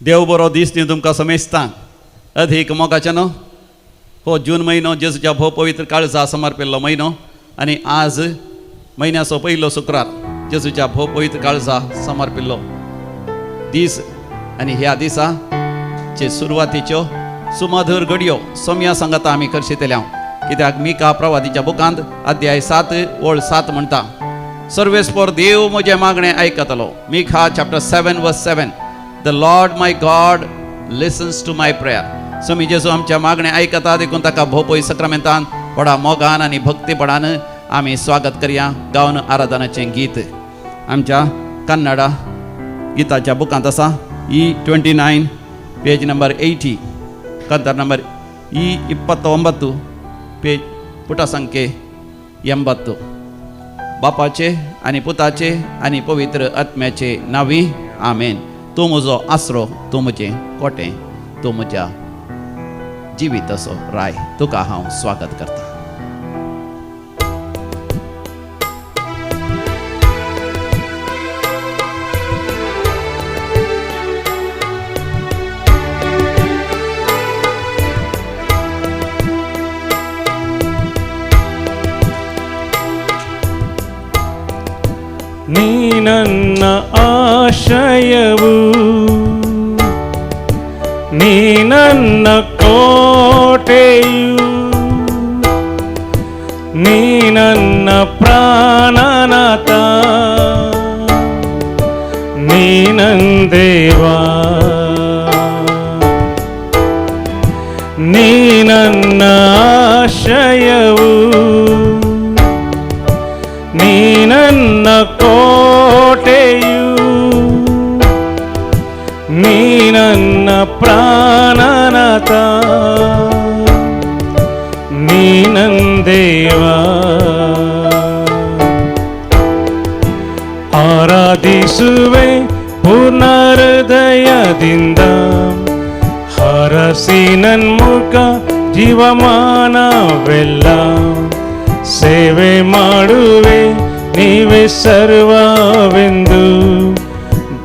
देव बरो दीस न्ही तुमकां समेजता. अधिक मोगाचे न्हू. हो जून म्हयनो जेजूच्या भोव पवित्र काळजा समर्पिल्लो म्हयनो आनी आज म्हयन्याचो पयलो शुक्रार जेजूच्या भोव पवित्र काळजा समर्पिल्लो दीस. आनी ह्या दिसाचे सुरवातीच्यो सुमधुर घडयो सोम्या सांगता आमी करशितल्या. कित्याक मिका प्रवादीच्या बुकांत अध्याय 7 ओळ 7 म्हणटा, सर्वेस्पर देव म्हजें मागणें आयकतलो. Mika chapter 7 verse 7. The lord my god listens to my prayer. स्वामी जेजू आमच्या मागणें आयकता देखून ताका भोवपळी सक्रामेंतान व्हडा मोगान आनी भक्तीपणान आमी स्वागत करया. गावन आराधनाचें गीत आमच्या कन्नडा गिताच्या बुकांत आसा. E29 पेज नंबर 80, कंतर नंबर E29 पेज पुटा संख्ये 80. बापाचे आनी पुताचे आनी पवित्र आत्म्याचे नांवी आमेन. तूं म्हजो आसरो, तूं म्हजें कोटें, तूं म्हज्या जिविताचो राय. तुका हांव स्वागत करता. ನೀ ನನ್ನ ಆಶ್ರಯವು, ನೀ ನನ್ನ ಕೋಟೆಯು, ನೀ ನನ್ನ ಪ್ರಾಣನಾಥ, ನೀ ನನ್ನ ದೇವಾ, ನೀ ನನ್ನ ಆಶ್ರಯವು, ನೀ ನನ್ನ ಕೋಟೆಯು, ನೀ ನನ್ನ ಪ್ರಾಣನಾಥ, ನೀ ನನ್ನ ದೇವಾ. ಆರಾಧಿಸುವೆ ಪೂರ್ಣ ಹೃದಯದಿಂದ, ಹರಸಿ ನನ್ಮುಖ ಜೀವಮಾನವೆಲ್ಲ ಸೇವೆ ಮಾಡುವೆ ನೀವೇ ಸರ್ವವೆಂದು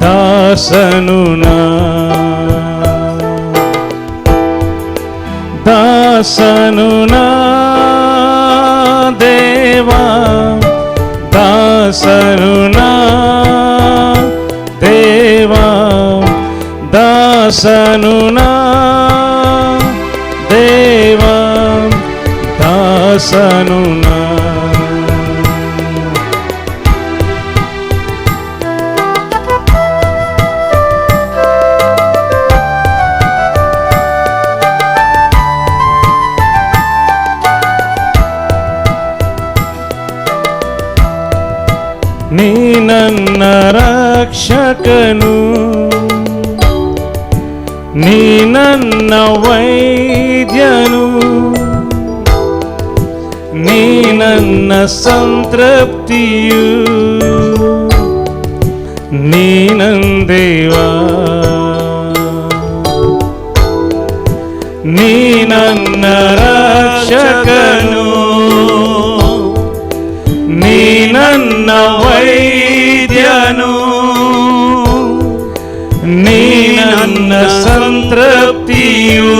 ದಾಸನು ನಾ, ದಾಸನು ನಾ ದೇವಾ, ದಾಸನು ನಾ ದೇವಾ, ದಾಸನು ನಾ ದೇವಾ, ದಾಸನು ನಾ. ನೀ ನನ್ನ ರಕ್ಷಕನು, ನೀ ನನ್ನ ವೈದ್ಯನು, ನೀ ನನ್ನ ಸಂತೃಪ್ತಿಯು, ನೀ ನನ್ನ ದೇವಾ, ನೀ ನನ್ನ ರಕ್ಷಕನು, ನೀ ನನ್ನ ವೈದ್ಯನು, ನೀ ನನ್ನ ಸಂತೃಪ್ತಿಯು,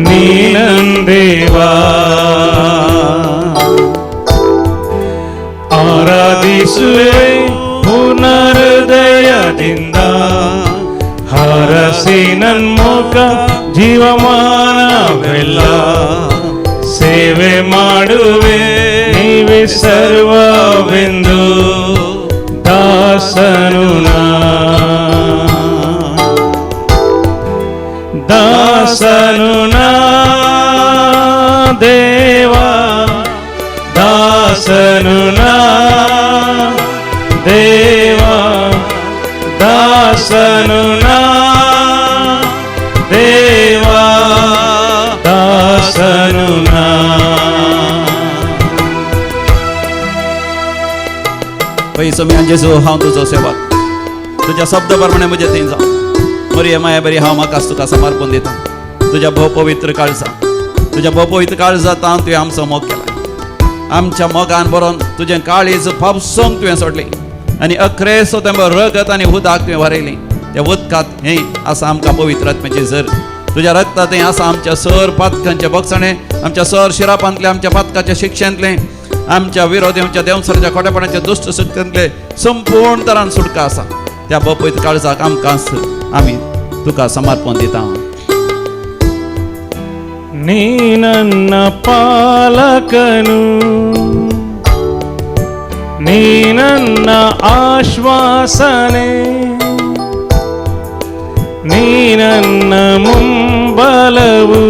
ನೀ ನನ್ನ ದೇವಾ. ಆರಾಧಿಸುವೆ ಪೂರ್ಣ ಹೃದಯದಿಂದ, ಹರಸಿ ನನ್ಮುಖ ಜೀವಮಾನವೆಲ್ಲ ಸೇವೆ ಮಾಡುವೆ ನೀವೇ ಸರ್ವವೆಂದು ದಾಸನು ನಾ, ದಾಸನು ನಾ ದೇವಾ, ದಾಸನು ನಾ ದೇವಾ, ದಾಸನು ನಾ ದೇವಾ, ದಾಸನು ನಾ. पै सोम्यान जेजू हांव तुजो सेवक, तुज्या शब्द प्रमाणे म्हजे थंय जावं. मरिये माया बरी हांव म्हाकाच तुका समर्पण दिता. तुज्या भोव पवित्र काळजा, तुज्या भोव पवित्र काळजांत तुवें आमचो मोग केला. आमच्या मोगान बरोवन तुजें काळीज फापसोंक तुवें सोडलें आनी अखरे सोतेंबर रगत आनी उदक तुवें व्हरयलें. त्या उदकात हे असं आमकां पवित्र आत्म्याचे झर तुझ्या रक्तात हें आसा आमच्या सर पातकांचे बगसणे आमच्या सर शिरापांतले आमच्या पातकाच्या शिक्षांतले आमच्या विरोधीच्या देवसराच्या खोटेपणाच्या दुष्ट शक्तींतले संपूर्ण तरान सुटका आसा त्या पवित्र काळजाक आमकां आमी तुका समर्पण दिता ನೀ ನನ್ನ ಪಾಲಕನು ನೀ ನನ್ನ ಆಶ್ವಾಸನೆ ನೀ ನನ್ನ ಮುಂಬಲವು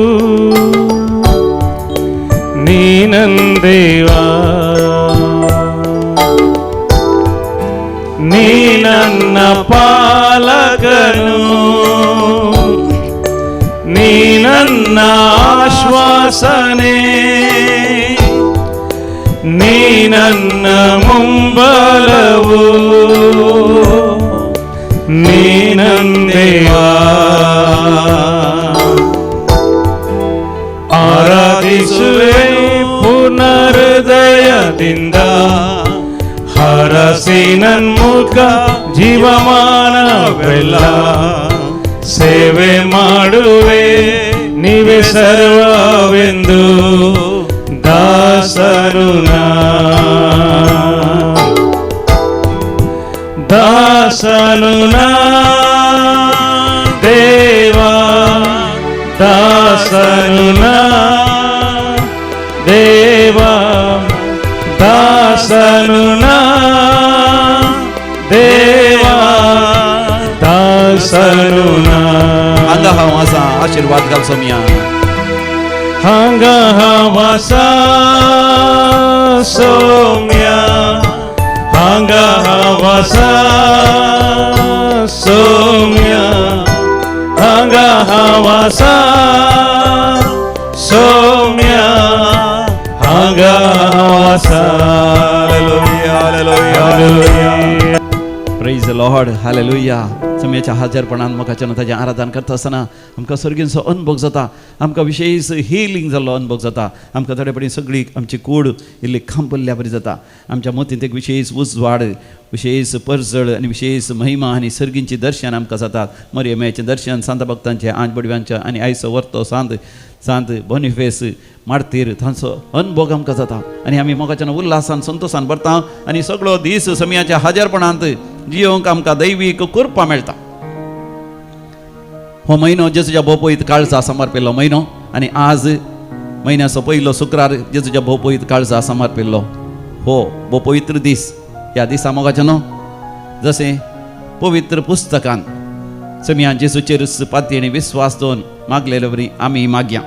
ನೀ ನನ್ನ ದೇವಾ ನೀ ನನ್ನ ಪಾಲಕನು ನೀ ನನ್ನ ಆಶ್ವಾಸನೆ ನೀ ನನ್ನ ಮುಂಬಲವು ನೀ ನನ್ನ ದೇವಾ ಆರಾಧಿಸುವೆ ಪುನರ್ದಯದಿಂದ ಹರಸಿ ನನ್ಮುಖ ಜೀವಮಾನವೆಲ್ಲ ಸೇವೆ ಮಾಡುವೆ ನೀವೇ ಸರ್ವವೆಂದು ದಾಸನು ದಾಸನು ದೇವಾ ದಾಸನು ದೇವಾ ದಾಸನು ದೇವಾ दासनु हांगा हांव आसा आशीर्वाद घाल सोमिया हांगा हांव आसा सोम्या हांगा हांव आसा सोम्या हांगा हांव आसा सोम्या हांगा हांव आसा hallelujah hallelujah praise the lord hallelujah समयाच्या हाजरपणान मोगाच्यान ताजें आराधन करता आसतना आमकां सर्गीचो अनुभव जाता आमकां विशेष हिलींग जाल्लो अनुभव जाता आमकां थोडे पडीं सगळी आमची कूड इल्ली खांपल्ल्या बरी जाता आमच्या मतींत एक विशेष उजवाड विशेष परजळ आनी विशेष महिमा आनी सर्गींची दर्शन आमकां जातात मरियमेचें दर्शन सांत भक्तांचें आंज बडव्यांचें आनी आयचो वर्तो सांत बोनिफेस मारतीर तांचो अनुभव आमकां जाता आनी आमी मोगाच्यान उल्हासान संतोशान भरता आनी सगळो दीस समयाच्या हाजरपणांत जियोंक आमकां दैवीक कृपा मेळटा हो म्हयनो जेजूच्या भोवपळीत काळजा समर्पिल्लो म्हयनो आनी आज म्हयन्याचो पयलो शुक्रार जेजूच्या भोवपळीत काळजा समर्पिल्लो हो भोव पवित्र दीस ह्या दिसा मोगाच्यान जशें पवित्र पुस्तकान समयान जेजूचेर पातयेनी विस्वास दवरून मागलेले बरी आमी मागया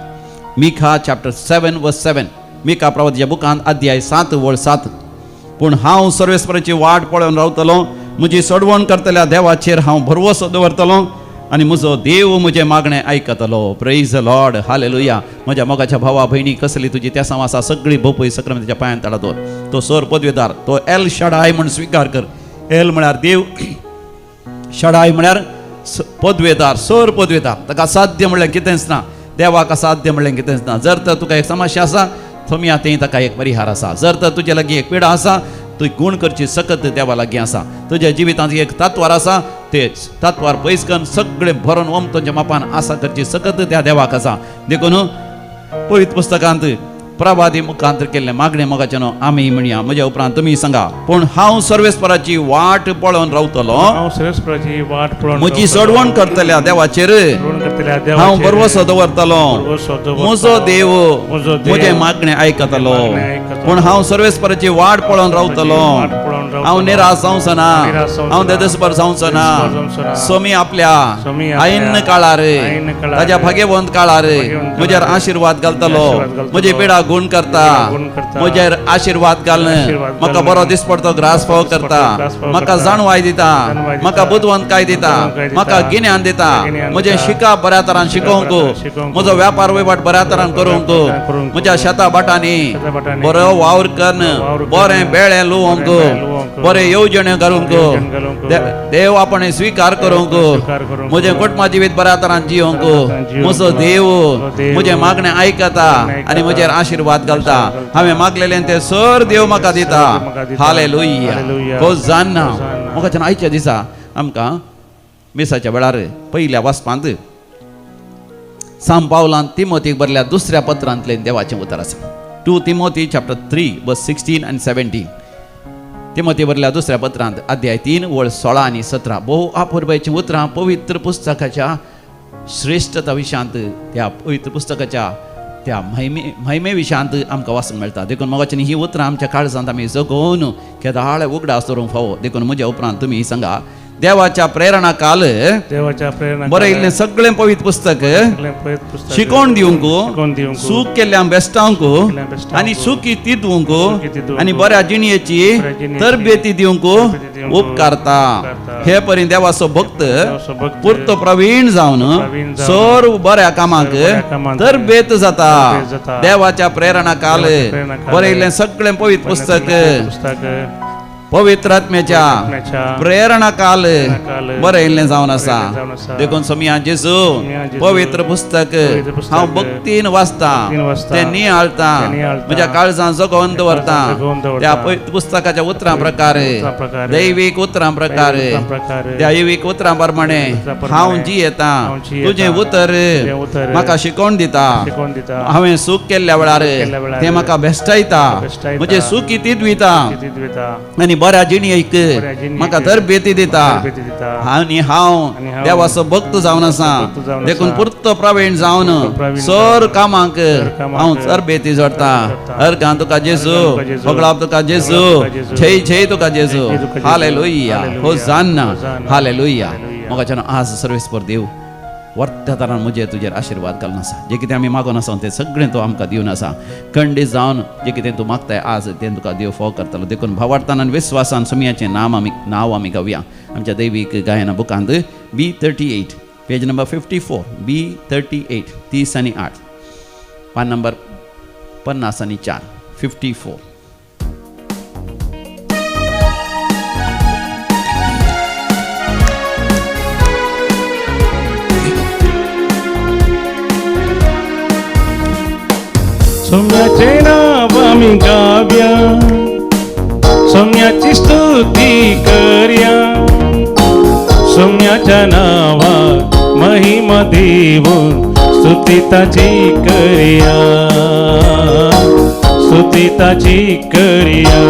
मिखा चॅप्टर 7:7 मिखा प्रवादीच्या बुकांत अध्याय 7:7 पूण हांव सर्वेस्पराची वाट पळोवन रावतलो म्हजी सोडवण करतल्या देवाचेर हांव भरवसो दवरतलो आनी म्हजो देव म्हजें मागणें आयकतलो प्रेज द लॉर्ड हालेलुया म्हज्या मोगाच्या भावा भयणी कसली तुजी त्या आसा सगळी भोवपळी सक्रामेंताच्या पांयान ताडा दवर तो सोर पदवेदार तो एल शडाय म्हूण स्विकार कर एल म्हळ्यार देव शडाय म्हळ्यार पदवेदार सोर पदवेदार ताका असाध्य म्हणल्यार कितेंच ना देवाक असाध्य म्हणल्यार कितेंच ना जर तर तुका एक समस्या आसा थोमी तें ताका एक परिहार आसा जर तर तुजे लागीं एक पिडा आसा तूं गुण करची सकत देवा लागीं आसा तुज्या जिवितांत एक तत्वार आसा ते तत्वार पयस करून सगळें भरून तुमच्या मापान आसा करची सकत त्या देवाक आसा देखून पवित्र पुस्तकांत प्रभादी मुखांतर केल्ले मागणे मोगाच्यान आमी म्हणया म्हज्या उपरांत तुमी सांगा पूण हांव सर्वेस्पराची वाट पळोवन रावतलो म्हजी सोडवण करतल्या देवाचेर हांव भरवसो दवरतलो म्हजो देव म्हजें मागणें आयकतलो पूण हांव सर्वेस्पराची वाट पळोवन रावतलो हांव निराश जावचो ना हांव देदस्पर जावचो ना सोमी आपल्या ऐन काळार ताज्या भाग्यवंत काळार म्हज्यार आशीर्वाद घालतलो म्हजी पिडा गुण करता म्हजेर आशीर्वाद घालन म्हाका बरो दिसपडतो ग्रास फोव करता म्हाका जाणवाय दिता म्हाका बुदवंतकाय दिता म्हाका गिन्यान दिता म्हजें शिकाप बऱ्या तरान शिकोवंक म्हजो व्यापार वैवाट बऱ्या तरान करूंक म्हज्या शेता बाटांनी बरो वावर करन बरें बेळें लुवंक बरे येवजण्यो घालूंक देव आपण स्वीकार करूंक म्हजें कुटुंबा जिवीत बऱ्या तरान जियोंक म्हजो देव म्हजें मागणें आयकता आनी म्हजेर आशीर्वाद घालता हांवें मागलेलें तें सर देव म्हाका दिता हालेलुया हो जान्ना म्हाका आयच्या दिसा आमकां मिसाच्या वेळार पहिल्या वाचपांत सांब पावलांत तिमोथीक बरल्या दुसऱ्या पत्रांतलें देवाचें उतर आसा. 2 Timothy chapter 3 verse 16 and 17. Timothy बरल्या दुसऱ्या पत्रांत अध्याय 3 वळ 16 आणि 17. भोव अपुर्बायचीं उतरां पवित्र पुस्तकाच्या श्रेष्ठता विशयांत, त्या पवित्र पुस्तकाच्या त्या महिमे विशयांत आमकां वाचूंक मेळटा. देखून मोगाच्यानी ही उतरां आमच्या काळजांत आमी जगोवन केदाळ उगडास दवरूंक फावो. देखून म्हज्या उपरांत तुमी सांगा, देवाच्या प्रेरणा काल देवाच्या प्रेरणा बरयल्लें सगळें पवित्र पुस्तक शिकोवन दिवंक, सूख केल्ल्यांक बेश्टावंक आनी सुखी तिदवंक आनी बऱ्या जिणयेची तरबेती दिवंक उपकारता. हे पर्यंत देवाचो भक्त पुर्तो प्रवीण जावन सर्व बऱ्या कामाक तरबेत जाता. देवाच्या प्रेरणा काल बरयल्लें सगळें पवित्र पुस्तक पवित्र आत्म्याच्या प्रेरणा काल बरयल्लें जावन आसा. देखून सोमिया जेजू पवित्र पुस्तक हांव भक्तीन वाचता, तें नियाळता, म्हज्या काळजांत जगोवन दवरता. त्या पवित्र पुस्तकाच्या उतरां प्रकार, दैवीक उतरां प्रकार, दैवीक उतरां प्रमाणे हांव जियेता. तुजें उतर म्हाका शिकोवन दिता. हांवें सूख केल्ल्या वेळार तें म्हाका बेश्टायता, म्हजें सूख तिदविता आनी बऱ्या जिणयेक म्हाका तरबेती दिता. आनी हांव देवाचो भक्त जावन आसा. देखून पुर्तो प्रवीण जावन सर कामाक हांव तरबेती जोडटा. अर्गां तुका जेजू, होगळाप तुका जेजू, जय जय तुका जेजू. Hallelujah, होसाना, hallelujah. मोगाच्यान आज सर्वेस्पर देव वर्त्या तरान म्हजे तुजेर आशिर्वाद घालून आसा. जे कितें आमी मागून आसा तें सगळें तूं आमकां दिवन आसा. खंडीत जावन जे कितें तूं मागताय आज तें तुका देव फाव करतलो. देखून भावार्थान आनी विस्वासान सोमियाचें नांव आमी गावया आमच्या दैवीक गायना बुकांत. B38 पेज नंबर 54, B38 30 आणि 8, पान नंबर 50 आणि 4, 54. सोम्याचे नाव आम्ही गाव्या, सोम्याची स्तुती करया. सोम्याच्या नावात महिमा देऊन स्तुती ताची करया, स्तुती ताची करया.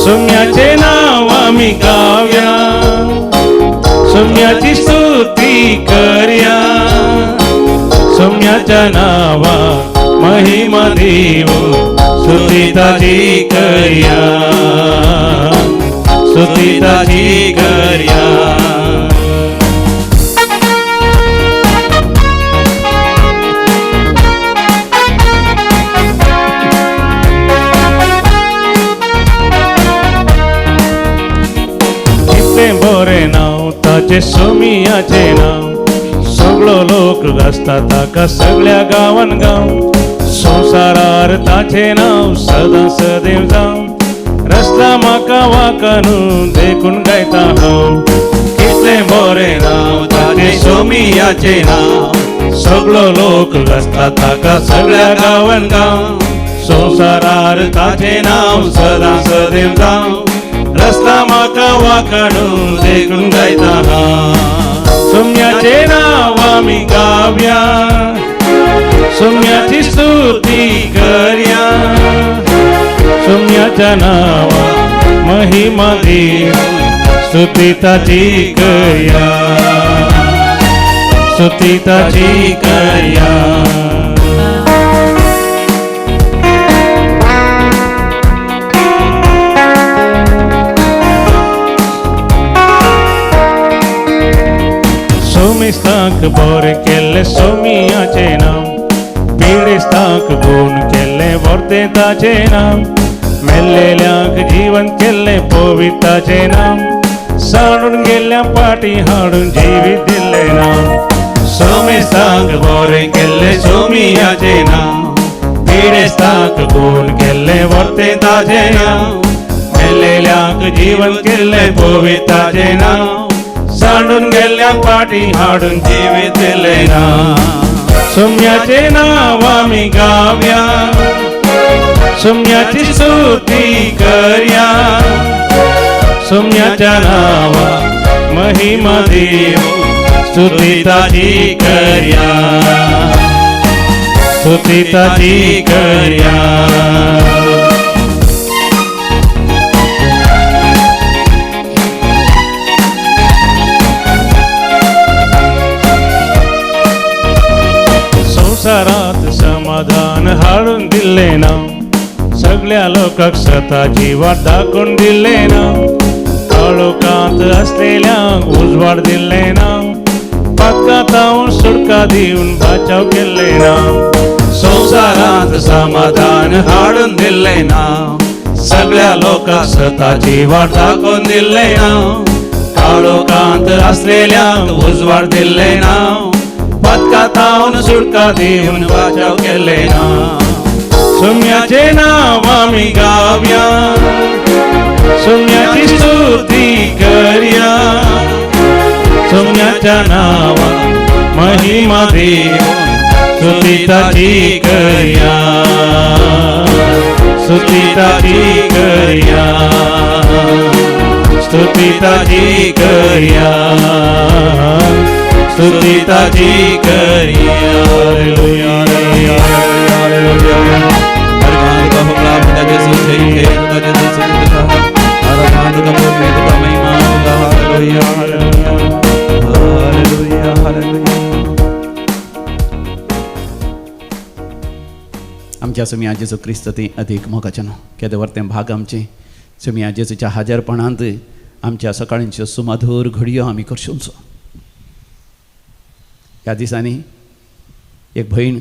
सोम्याचे नाव आम्ही गाव्या, सोम्याची स्तुती करया. सोम्याच्या नावा महिमा देऊ स्तुती ताची करया, स्तुती ताची करया. कितले बरे नाव ताचे सोमियाचे नाव. सगळो लोक गाजता ताका सगळ्या गांवान गांव. संवसारार ताचे नाव सदां सदैव जावं. रस्ता म्हाका वाकानू देखून गायता हांव. कितले बरे नाव ताचे सोमियाचे नाव. सगळो लोक गाजता ताका सगळ्या गांवान गांव. संवसारार ताचे नाव सदां सदैव जावं. रस्ता म्हाका वाकानू देखून गायता हांव. सोम्याचे नाव आमी गाव्या, सोम्याची स्तुती करया. सोम्याच्या नावा महिमा देऊ स्तुती ताची करया, स्तुती ताची करया. सोमिस्ताक बरे केल्ले सोमियाचे नाव. पिडेस्ताक गुण केल्ले वर्ते ताचे नाव. मेल्लेल्यांक जीवन केल्ले पवित्राचे नाव. साडून गेल्ल्या पाटी हाडून जिवीत दिल्ले नाव. सोमिस्ताक बरे केल्ले सोमियाचे नाव. पिडेस्ताक गुण केल्ले वर्ते ताचे नाव. मेल्लेल्यांक जीवन केल्ले पवित्राचे नाव. सांडून गेल्या पाटी हाडून जिवीत दिले नाव. सोम्याचे नाव आमी गाव्या, सोम्याची स्तुती करया. सोम्याच्या नावा महिमा देव स्तुती ताची करया स्तुती ताची करया संसारात समाधान हाडून दिले ना सगळ्या लोकांक स्वताची वाट दाखवून दिले ना काळोखांत असलेल्यांक उजवाड दिले ना पातकांतावून सुटका दिवन बचाव केले ना संसारात समाधान हाडून दिले ना सगळ्या लोकांक स्वताची वाट दाखवून दिले ना काळोखांत असलेल्यांक उजवाड दिले ना पातकांतावून सुटका दिवन बचाव केले ना सोम्याचे नाव आम्ही गावया सोम्याची स्तुती करया सोम्याच्या नावा महिमा देव स्तुती ताची करया स्तुती ताची करया स्तुती ताची करया स्तुती ताची करया हालेलुया हालेलुया आमच्या सुम्या जेजू क्रिस्त ते अधिक मोगाच्यान केदे वर्ते भाग आमचे सुम्या जेजूच्या हाजरपणांत आमच्या सकाळींच्यो सुमधूर घडयो आमी करशुंचो ह्या दिसांनी एक भयण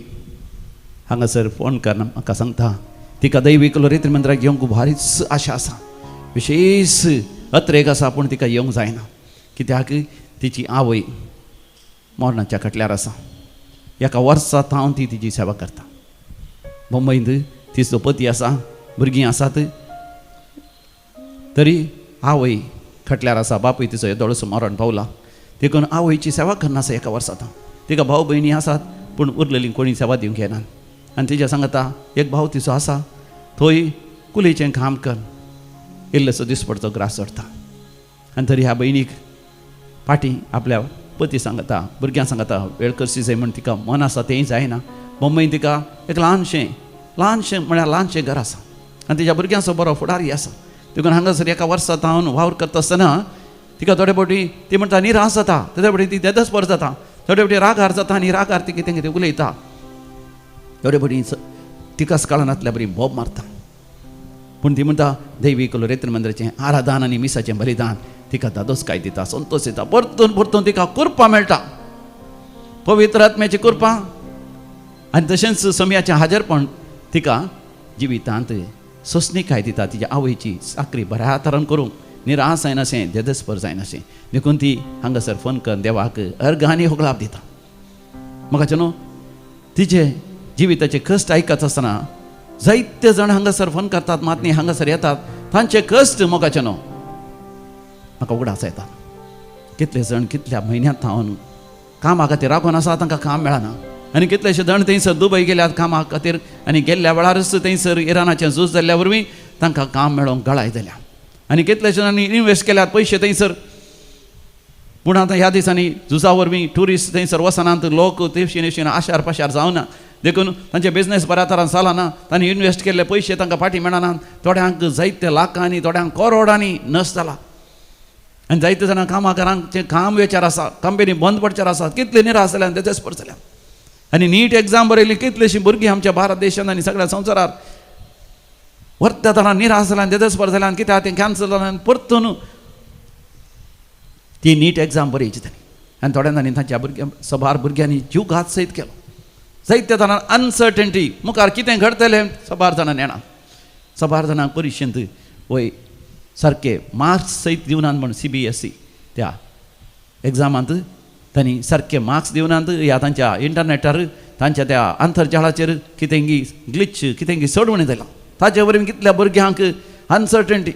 हांगासर फोन करना म्हाका सांगता तिका दैवीक रिती मंदिराक येवंक भारीच आशा आसा विशेष अत्रेक आसा पूण तिका येवंक जायना कित्याक तिची आवय मरणाच्या कटल्यार आसा एका वर्सांत हांव ती तिची सेवा करता मुंबईंत तिचो पती आसा भुरगीं आसात तरी आवय खटल्यार आसा बापूय तिचो येदोळसो मरण पावला देखून आवयची सेवा करनासा एका वर्सांत तिका भाव भयणी आसात पूण उरलेलीं कोणी सेवा दिवंक येना आनी तिच्या सांगता एक भाव तिचो आसा थंय कुलीचें काम कर इल्लोसो दिसपडचो ग्रास चडटा आनी तरी ह्या भयणीक फाटीं आपल्या पती सांगता भुरग्यांक सांगता वेळ करची जाय म्हण तिका मन आसा तेंय जायना मुंबईन तिका एक ल्हानशें म्हळ्यार ल्हानशें घर आसा आनी तिच्या भुरग्यांचो बरो फुडारी आसा देखून हांगासर एका वर्सांत हांव वावर करता आसतना तिका थोडे फावटी ती म्हणटा निराश जाता थोडे फावटी ती देदस्पर जाता थोडे फावटी रागार जाता आनी रागार ती कितें कितें उलयता थोडे फावटी तिकाच काळनातल्या बरी बोब मारता पूण ती म्हणटा दैवीक रेत्र मंदिराचें आराधन आनी मिसाचें बलिदान तिका दादोसकाय दिता संतोश येता परतून परतून तिका कृपा मेळटा पवित्र आत्म्याची कृपा आनी तशेंच समयाचें हाजरपण तिका जिवितांत सोंसणीकाय दिता तिच्या आवयची साकरी बऱ्या तरान करूंक निराश जायनाशें देदस्पर जायनाशें देखून ती हांगासर फोन करून देवाक अर्घ आनी होगलाप दिता म्हाका न्हू तिचे जिविताचे कश्ट आयकत आसतना जायते जाण हांगासर फोन करतात मातनी हांगासर येतात तांचे कश्ट मोगाचे न्हू म्हाका उगडास येता कितले जाण कितल्या म्हयन्यांत हांव कामा खातीर राखून आसा तांकां काम मेळना आनी कितलेशे जाण थंयसर दुबय गेल्यात कामा खातीर आनी गेल्ल्या वेळारच थंयसर इराणाचें झूज जाल्ल्या वरवीं तांकां काम मेळोवंक गळाय जाल्या आनी कितलेशे जाणांनी इन्वेस्ट केल्यात पयशे थंयसर पूण आतां ह्या दिसांनी झुजा वरवीं ट्युरिस्ट थंयसर वचनांत लोक तेवशेन आशार पाशार जावना देखून तांचे बिझनेस बऱ्या तरान चलना तांणी इन्वेस्ट केल्ले पयशे तांकां फाटीं मेळनात थोड्यांक जायते लाखांनी थोड्यांक करोडांनी नस जाला आनी जायते जाणां कामाकारांचे काम वेचार आसा कंपनी बंद पडच्यार आसात कितले निराश जाल्यात देदस्पर जाल्यात आनी नीट एग्जाम बरयली कितलीशीं भुरगीं आमच्या भारत देशांत आनी सगळ्या संवसारांत वर्त्या तरान निराश जाल्यात देदस्पर जाल्यात कित्याक तें कॅन्सल जाल्यात परतून ती नीट एग्जाम बरयची तांणी आनी थोड्या जाणांनी तांच्या सबार भुरग्यांनी जीव घात सयत केलो जायत्या जाणांक अनसर्टनिटी मुखार कितें घडतलें सबार जाणां नेणार सबार जाणांक परिक्षेंत वय सारके मार्क्स सयत दिवनात म्हण CBSE त्या एग्जामांत तांणी सारके मार्क्स दिवनात ह्या तांच्या इंटरनेटार तांच्या त्या आंतरजाळाचेर कितेंगी ग्लिच कितेंगी सोडवणी जालां ताचे वरवीं कितल्या भुरग्यांक अनसर्टनिटी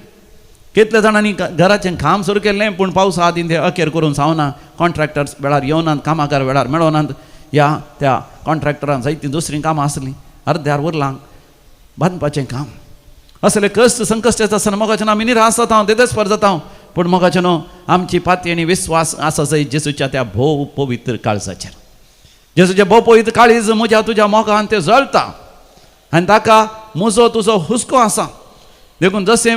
कितल्या जाणांनी घराचें काम सुरू केल्लें पूण पावस आदीं तें अखेर करून सावना कॉन्ट्रॅक्टर्स वेळार येवनात कामाकार वेळार मेळोनात ह्या त्या कॉन्ट्रॅक्टरांक जायतीं दुसरीं कामां आसलीं अर्द्यार उरलांक बांदपाचें काम असले कश्ट संकश्ट येता आसतना मोगाचें आमी निराश जाता देदस्पर जाता पूण मोगाचें न्हू आमची पाती आणि विश्वास असा जाय जेजूच्या त्या भोव पवित्र काळजाचेर. जेजूच्या भोव पवित्र काळीज म्हज्या तुज्या मोगान ते जळटा आनी ताका म्हजो तुजो हुस्को आसा. देखून जशें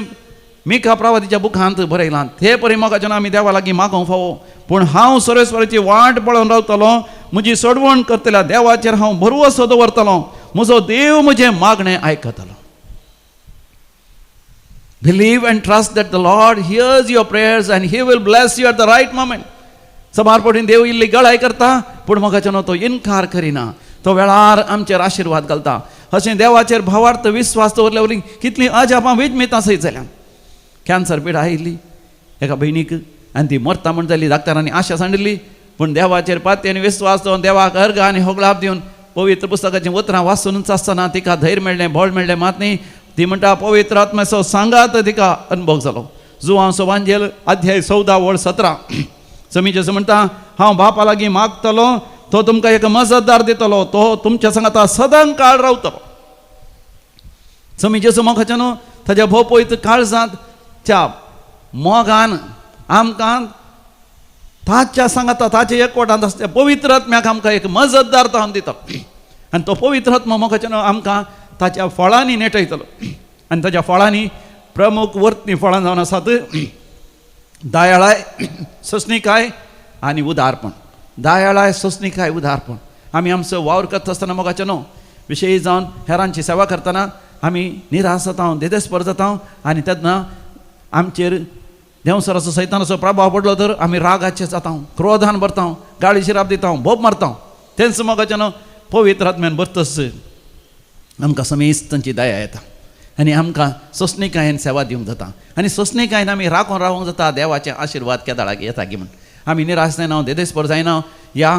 मिका प्रवादीच्या बुकांत बरयलां ते परी मोगाच्यान आमी देवा लागीं मागोवंक फावो. पूण हांव सर्वेस्वराची वाट पळोवन रावतलो, म्हजी सोडवण करतल्या देवाचेर हांव भरवसो दवरतलो, म्हजो देव म्हजें मागणें आयकतलो. Believe and trust that the Lord hears your prayers and He will bless you at the right moment. सबार पडून देव इल्ली गळाय करता, पूण मोगाच्यान तो इन्कार करिना. तो वेळार आमचेर आशिर्वाद घालता. अशें देवाचेर भावार्थ विश्वास दवरले वरवीं कितलीं अजापां विजमेतां सयत जाल्यां. कॅन्सर पिडा आयिल्ली एका भयणीक आनी ती मरता म्हण जाली. डाक्टरांनी आशा सांडिल्ली, पूण देवाचेर पाती आनी विश्वास दवरून देवाक अर्घ आनी होगळाप दिवन पवित्र पुस्तकाचीं उतरां वाचूनच आसतना तिका धैर्य मेळ्ळें, बळ मेळ्ळें. मात न्ही, ती म्हणटा पवित्र आत्म्याचो सांगात तिका अनुभव जालो. जुवांव सोवांजेल अध्याय 14 वळ 17 समी जेसू म्हणटा, हांव बापा लागीं मागतलो, तो तुमकां एक मजतदार दितलो, तो तुमच्या सांगाता सदां काळ रावतलो. समी जेसू मोगाच्यान ताच्या भोव पवित्र काळजांतच्या मोगान आमकां ताच्या सांगाता ताच्या एकवटांत आसता पवित्र आत्म्याक आमकां एक मजतदार तावन दिता. आनी तो पवित्र आत्मा मोगाच्यान आमकां ताच्या फळांनी नेटयतलो. आनी ताच्या फळांनी प्रमुख वर्तनी फळां जावन आसात दयाळाय, सस्निकाय आनी उदारपण. दयाळाय, सस्निकाय, उदारपण. आमी आमचो वावर करता आसतना मोगाच्यान विशयी जावन हेरांची सेवा करतना आमी निराश जाता, देदेस्पर जाता आनी तेन्ना आमचेर देवसराचो सैतानाचो प्रभाव पडलो तर आमी रागाचे जाता, क्रोधान भरता, गाळी शिराप दिता, बोब मारता. तेंच मोगाच्यान पवित्र आत्म्यान भरतस आमकां समेस्त तांची दया येता आनी आमकां सस्निकायेन सेवा दिवंक जाता. आनी सस्निकायेन आमी राखून रावूंक जाता देवाचे आशिर्वाद केदाळाक येता गी म्हण. आमी निराश जायना, देदेस्पर जायना. ह्या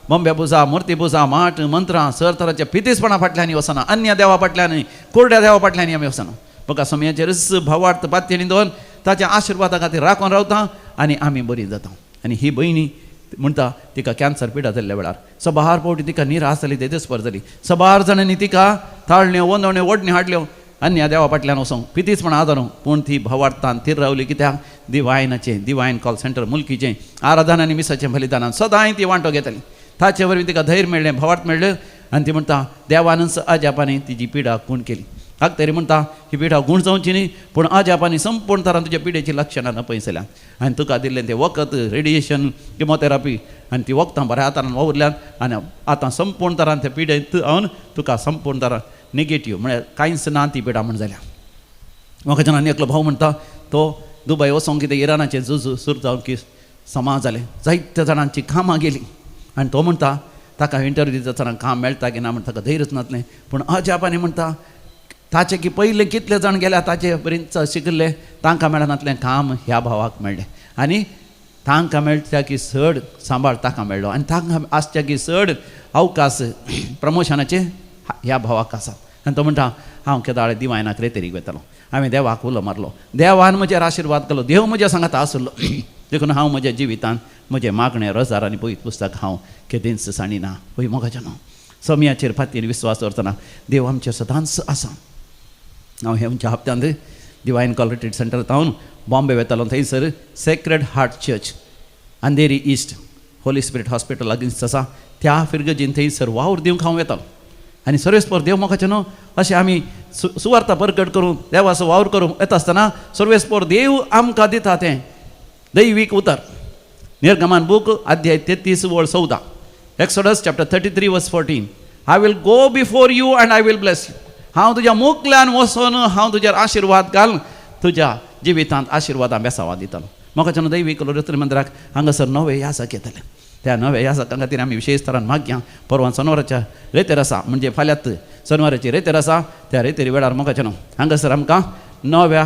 बॉम्बे पुजा, मुर्ती पुजा, माट, मंत्रां, सर तराच्या पितीसपणा फाटल्यान वचना, अन्य देवा फाटल्यान, कोरड्या देवा फाटल्यान आमी वचना. म्हाका समयाचेरच भावार्थ पाती आनी दोन ताच्या आशिर्वादा खातीर राखून रावता आनी आमी बरी जाता. आनी ही भयणी म्हणटा तिका कॅन्सर पिडा जाल्ल्या वेळार सबार फावटी तिका निराश जाली, देदेस्पर जाली. सबार जाणांनी तिका ताळण्यो, वंदवण्यो, ओडण्यो हाडल्यो अन्य देवा फाटल्यान वचोंक, पितीसपण आदारूंक. पूण ती भावार्थान थीर रावली. कित्याक दिवायन कॉल सेंटर मुल्कीचें आराधना आनी मिसाचें बलिदानान सदांय ती वांटो घेताली. ताचे वरवीं तिका धैर्य मेळ्ळें, भावार्थ मेळ्ळें आनी ती म्हणटा देवानच अजापांनी तिची पिडा गूण केली. हाक तरी म्हणटा ही पिडा गूण जावची न्ही, पूण अजापांनी संपूर्ण तरान तुज्या पिडेची लक्षणां नपयसल्यान आनी तुका दिल्लें तें वखद, रेडिएशन, किमोथेरापी आनी ती वखदां बऱ्या हातान वावरल्यान आनी आतां संपूर्ण तरान त्या पिडेंत हांवन तुका संपूर्ण तरान नेगेटीव म्हळ्यार कांयच ना ती पिडा म्हण जाल्या. म्हाका आनी एकलो भाव म्हणटा तो दुबय वचोंक कितें इराणाचें झूज सुरू जावन की समाज जालें, जायत्या जाणांची कामां गेलीं आनी तो म्हणटा ताका इंटरव्यू दिता आसतना काम मेळटा की ना म्हण ताका धैर्यच नासलें. पूण अजापांनी म्हणटा ताचे की पयले कितले जाण गेल्या ताचे पर्यंत शिकले तांकां मेळनातलें काम ह्या भावाक मेळ्ळें आनी तांकां मेळच्या की चड सांबाळ ताका मेळ्ळो आनी तांकां आसच्या की चड अवकाश प्रमोशनाचे ह्या भावाक आसात. आनी तो म्हणटा हांव केदाळे दिवायनाक रेतेरीक वयतालो, हांवें देवाक उलो मारलो, देवान म्हजेर आशिर्वाद केलो, देव म्हज्या सांगाता आसलो. देखून हांव म्हज्या जिवितांत म्हजें मागणें रजार आनी पवित्र पुस्तक हांव केदेंच साणिना. पळय मोगाच्यान समयाचेर फातीर विश्वास दवरतना देव आमचेर सदांच आसा. हांव हे आमच्या हप्त्यांत दिवायन कॉल रिट्रीट सेंटर तावन बॉम्बे वयतालो. थंयसर sacred heart church Andheri east Holy spirit hospital against आसा त्या फिरगजीन थंयसर वावर दिवंक हांव येतालो. आनी सर्वेस्पर देव मोगाचें न्हू अशें आमी सुवार्ता परगट करूं देवाचो वावर करूंक येता आसतना सर्वेस्पर देव आमकां दिता तें दैवीक उतर. निर्गमान बूक अध्याय 33 वळ 14, एक्सोडस चॅप्टर 33 वर्स 14. I will go before you and I will bless you. हांव तुज्या मुखल्यान वचून हांव तुजेर आशिर्वाद घाल, तुज्या जिवितांत आशिर्वादां बेसावा दितलो. मोगाच्यान दैवीक रुत्री मंदिराक हांगासर नवे यासक येतले. त्या नव्या यासका खातीर आमी विशेश तरान मागया. परवां शेनवाराच्या रेतेर आसा म्हणजे फाल्यांत शेनवाराची रेतेर आसा. त्या रेतेरी वेळार मोगाच्यान हांगासर आमकां नव्या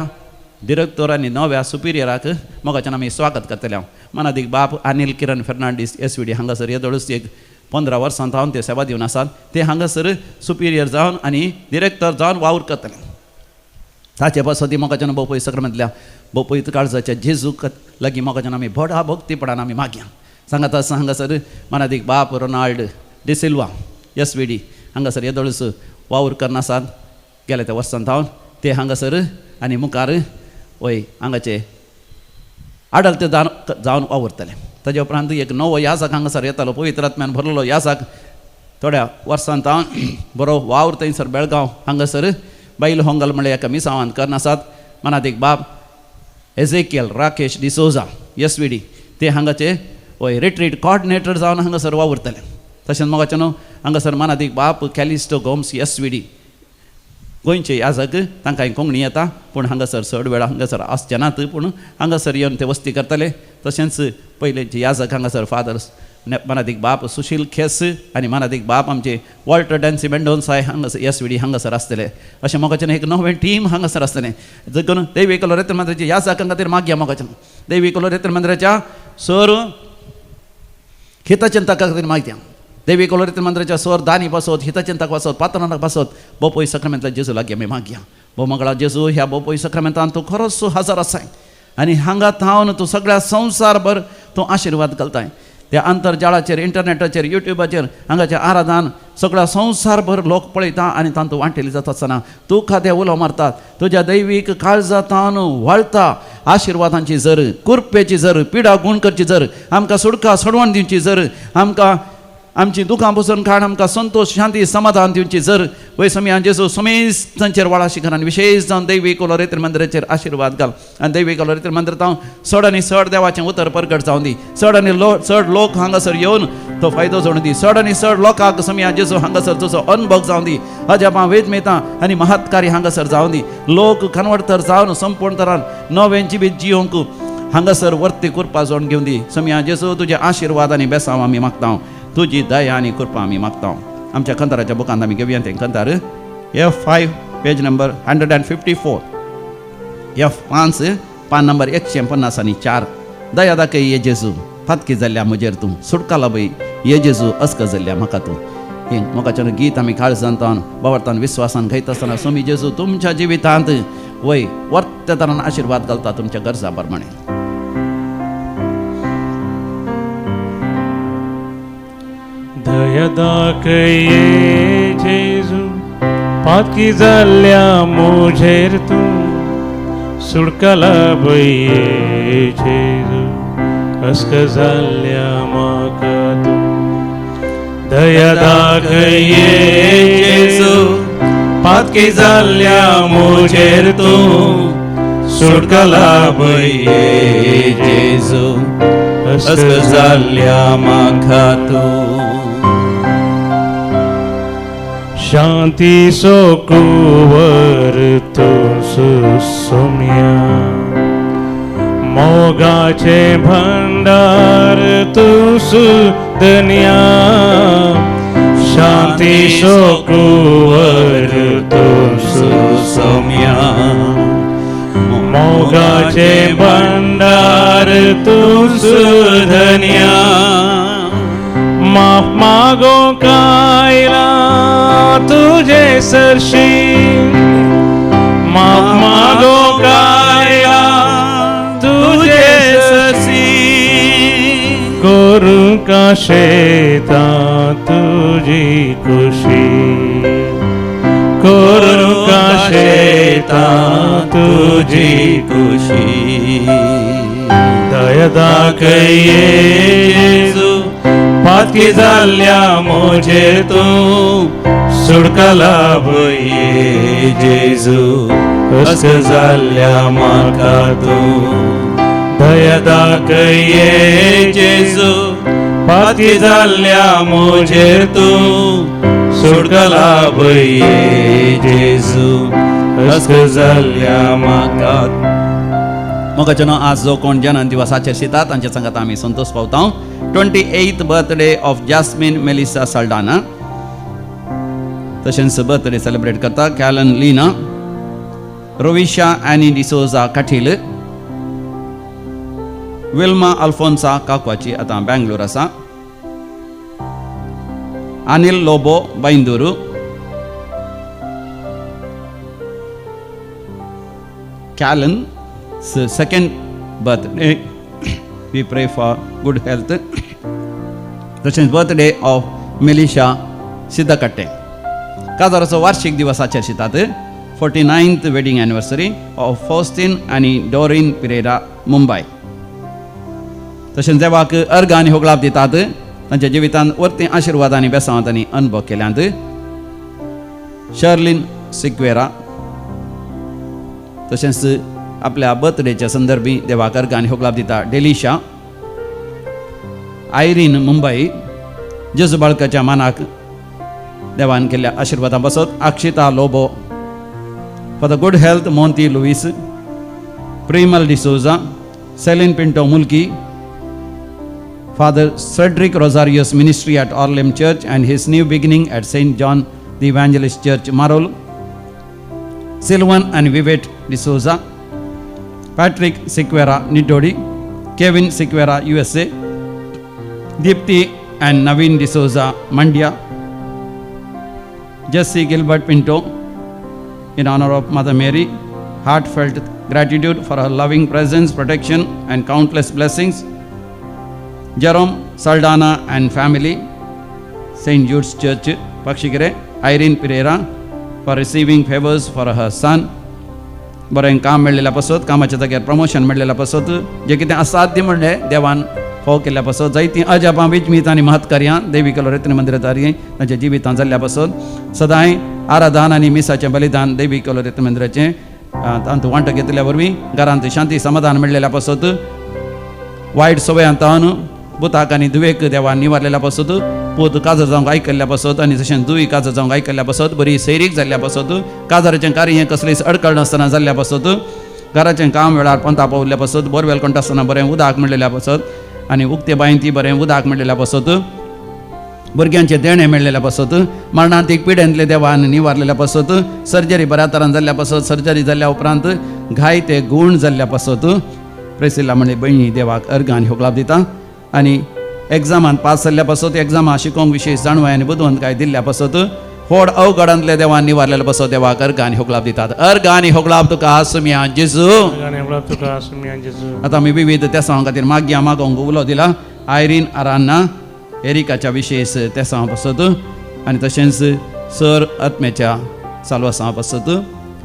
डिरेक्टर आनी नव्या सुपिरियराक मोगाच्यान आमी स्वागत करतले. हांव मनादीक बाप अनिल किरण फेर्नांडीस SVD हांगासर येदोळूच एक 15 वर्सां जावन ते सेवा दिवन आसात. ते हांगासर सुपिरियर जावन आनी डिरेक्टर जावन वावर करतले. ताचे पासत मोगाच्यान भोव पयस सक्रामेंतल्या भोव पयस काळजाच्या जेजूक लागीं मोगाच्यान आमी व्हडा भक्तीपणान आमी मागया. सांगात आसा हांगासर मनादीक बाप रोनाल्ड डिसिल्वा SVD हांगासर येदोळूच वावर करनासात गेल्या त्या वर्सां जावन ते हांगासर आनी मुखार वय हांगाचे आडल ते जावन वावरतले. ताजे उपरांत एक नवो यासाक हांगासर येतालो, पवित्र आत्म्यान भरलेलो यासाक थोड्या वर्सांत हांव बरो वावर थंयसर बेळगांव हांगासर बायल होंगल म्हणल्यार एका मिसावांत करनासात मनात एक बाब एझेकियल राकेश डिसोजा SVD ते हांगाचे वय रिट्रीट कॉर्डिनेटर जावन हांगासर वावरतले. तशेंच मोगाचे न्हू हांगासर मनात एक बाब कॅलिस्टो गोम्स SVD गोंयचे याजक तांकां कोंकणी येता पूण हांगासर चड वेळा हांगासर आसचे नात पूण हांगासर येवन ते वस्ती करतले. तशेंच पयलेचे याजक हांगासर फादर्स मनात एक बाप सुशील खेस आनी मनात एक बाप आमचे वॉल्टर डॅन्सी मेंडोन्साय हांगासर SVD हांगासर आसतले. अशें मोगाचें एक नवें टीम हांगासर आसतलें. देखून दैवी कलोरेत्र मंदिराच्या याजकां खातीर मागया मोगाचें दैवी कलोरेत्र मंदिराच्या सर हितचिंतका खातीर मागया. दैवी कलोरेत्र मंदिराच्या सर दानी पासत हितचिंतक पासत पात्रांक पासत बोपोई सक्रामेंतांत जेजू लागीं आमी मागया. भो मंगळा जेजू ह्या बोपोई सक्रामेंतांत तूं खरोच हजर आसाय आनी हांगा थावन तूं सगळ्या संवसारभर तूं आशिर्वाद घालताय. त्या अंतर्जाळाचेर इंटरनेटाचेर युट्यूबाचेर हांगाचें आराधन सगळ्या संवसारभर लोक पळयता आनी तातूंत वांटेली जाता आसतना तूं खातें उलो मारतात. तुज्या दैवीक काळजांतान व्हाळता आशिर्वादांची जर, कुरपेची जर, पिडा गुणकरची जर, आमकां सुडका सोडवण दिवची जर, आमकां आमची दुखां पसून काड आमकां संतोश शांती समाधान दिवची जर. वय समियान जेजू समेस्तांचेर वाळा शिखरान विशेश जावन दैवी कलोरेत्र मंदिराचेर आशिर्वाद घाल आनी दैवी कलोरेत्र मंदिरांत हांव चड आनी चड देवाचें उतर परगट जावन दी. चड आनी चड लोक हांगासर येवन तो फायदो जोडून दी. चड आनी चड लोकांक समियान जेजू हांगासर तुजो अनुभव जावन दी. अजापां वेद मेता आनी महत्कारी हांगासर जावन दी. लोक कन्वर्टर जावन संपूर्ण तरान नवें जिवीत जियोंक हांगासर वर्ती कृपा जोडून घेवन दी. समियान जेजू तुजे आशिर्वाद आनी बेसांव आमी मागता. तुजी दया आनी कृपा आमी मागता. आमच्या कंताराच्या बुकांत आमी घेवया तें कंतार F5 पेज नंबर 154 F5 पान नंबर 154. दया दाखय ये जेजू फातकी जाल्ल्या म्हजेर तूं सुटका लाभय ये जेजू अस्क जाल्ल्या म्हाका तूं. हें मोगाचें गीत आमी काळजांतान बावरतान विश्वासान गायता आसतना स्वामी जेजू तुमच्या जिवितांत वय वर्त तरान आशिर्वाद घालता तुमच्या गरजा प्रमाणे. दया दाखय जेजू फातकी जाल्ल्या म्हजेर तूं सुटका लाभय जेजू अस्क जाल्ल्या म्हाका तूं. दया दाखय जेजू फातकी जाल्ल्या म्हजेर तूं सुटका लाभय जेजू अस्क जाल्ल्या म्हाका तूं. शांती सो कुंवर तूं सुसोम्या मोगाचे भंडार तूं सुदन्या. शांती सो कुंवर तूं सुसोम्या मोगाचे भंडार तूं सुदन्या. माफ मागो कायला तुझे सरशी माफ मागो कायला तुझे सरशी करू का शेता तुझी खुशी करू का शेता तुझी खुशी. दया दाखय जेजू फातकी जाल्ल्या म्हजेर तूं सुटका लाभय जेजू अस्क जाल्ल्या म्हाका तूं. दया दाखय जेजू फातकी जाल्ल्या म्हजेर तूं सुटका लाभय जेजू अस्क जाल्ल्या म्हाका. मोगाचें आज जो कोण जन्म दिवसाचेर शितात तांच्या सांगात आमी संतोष पावता. 28th birthday of Jasmine Melissa Saldanha. तशेंच बर्थडे सेलिब्रेट करता Callan Lina, Rovisha Annie D'Souza Kateel, Wilma Alphonsa काकवाची आतां बँगलोर आसा, Anil Lobo Byndoor, Callan second birthday we pray for good health. तशेंच बर्थडे ऑफ मेलिशा सिद्धकट्टे काजाराचो वार्षिक दिवस आचरतात. 49th wedding anniversary of Faustine आनी डॉरिन पिरेरा मुंबय. तशेंच देवाक अर्घ आनी होगलाप दितात तांच्या जिवितांत वर्ती आशिर्वाद आनी बेसांव तांणी अनुभव केल्यांत. शर्लिन सिक्वेरा तशेंच आपल्या बर्थडेच्या संदर्भी देवाक अर्घ आनी होगलाप दिता. डेलिशा आयरीन मुंबई जेजू बाळकाच्या मानाक देवान केल्ल्या आशिर्वादा पासत. Akshita Lobo for the good health Monti Lewis. Primal D'Souza. Celine Pinto Mulki. Father Cedric Rosarios ministry at Orlem Church and his new beginning at St. John the Evangelist Church, Marol. Silvan and Vivet D'Souza. Patrick Siquera, Nidodi. Kevin Siquera, USA. Deepthi and Naveen D'Souza, Mandya. Jesse Gilbert Pinto, in honor of Mother Mary. Heartfelt gratitude for her loving presence, protection, and countless blessings. Jerome Saldana and family, St. Jude's Church, Pakshigire. Irene Pereira for receiving favors for her son. बरें काम मेळ्ळेल्या पासत, कामाच्या जाग्यार promotion मेळ्ळेल्या पासत, जे कितें असाध्य म्हणलें देवान हो केल्ल्या पासत, जायतीं अजापां विजमीत आनी महत्कार्यां देवी कलोरेत्री मंदिरांत तांच्या जिवितांत जाल्ल्या पासत सदांय आराधन आनी मिसाचें बलिदान देवी कलोरेत्री मंदिराचें तांतूं वांटो घेतल्या वरवीं घरांत शांती समाधान मेळ्ळेल्या पासत. वायट सवयांतान बुताक आनी दुवेक देवान निवारलेल्या पासत. पूत काजर जावंक आयकल्ल्या पासत आनी तशेंच दुय काजर जावंक आयकल्ल्या पासत. बरी सैरीक जाल्ल्या पासत. काजाराचें कार्य हें कसलीच अडखळ नासतना जाल्ल्या पासत. घराचें काम वेळार पंता पावल्ल्या पासत. बोरवेल कोणटा आसतना बरें उदक मेळ्ळेल्या पासत आनी उक्ते बांयती बरें उदक मेळ्ळेल्या पासत. भुरग्यांचे देणे मेळ्ळेल्या पासत. मरणांतीक पिड्यांतले देवान निवारलेल्या पासत. सर्जरी बऱ्या तरान जाल्ल्या पासत. सर्जरी जाल्ल्या उपरांत घायते गूण जाल्ल्या पासत. प्रेसिला म्हणजे बहिणी देवाक अर्घ आनी होगलाप दिता. आनी एग्जामांत पास जाल्ल्या पासत एग्जामा शिकोवंक विशेष जाणवाय आनी बुदवंतकाय दिल्ल्या पासत व्हड अवघडांतले देवान निवारलेल्या पासत देवाक अर्घ आनी होगलाप दितात. अर्घ आनी होगलाप तुका आसुमिया जेजू. आतां आमी विविध तेसां खातीर मागया मागोवंक उलो दिला. आयरीन आरान्ना एरिकाच्या विशेष तेसां पासत आनी तशेंच सर आत्म्याच्या साल्वासां पासत.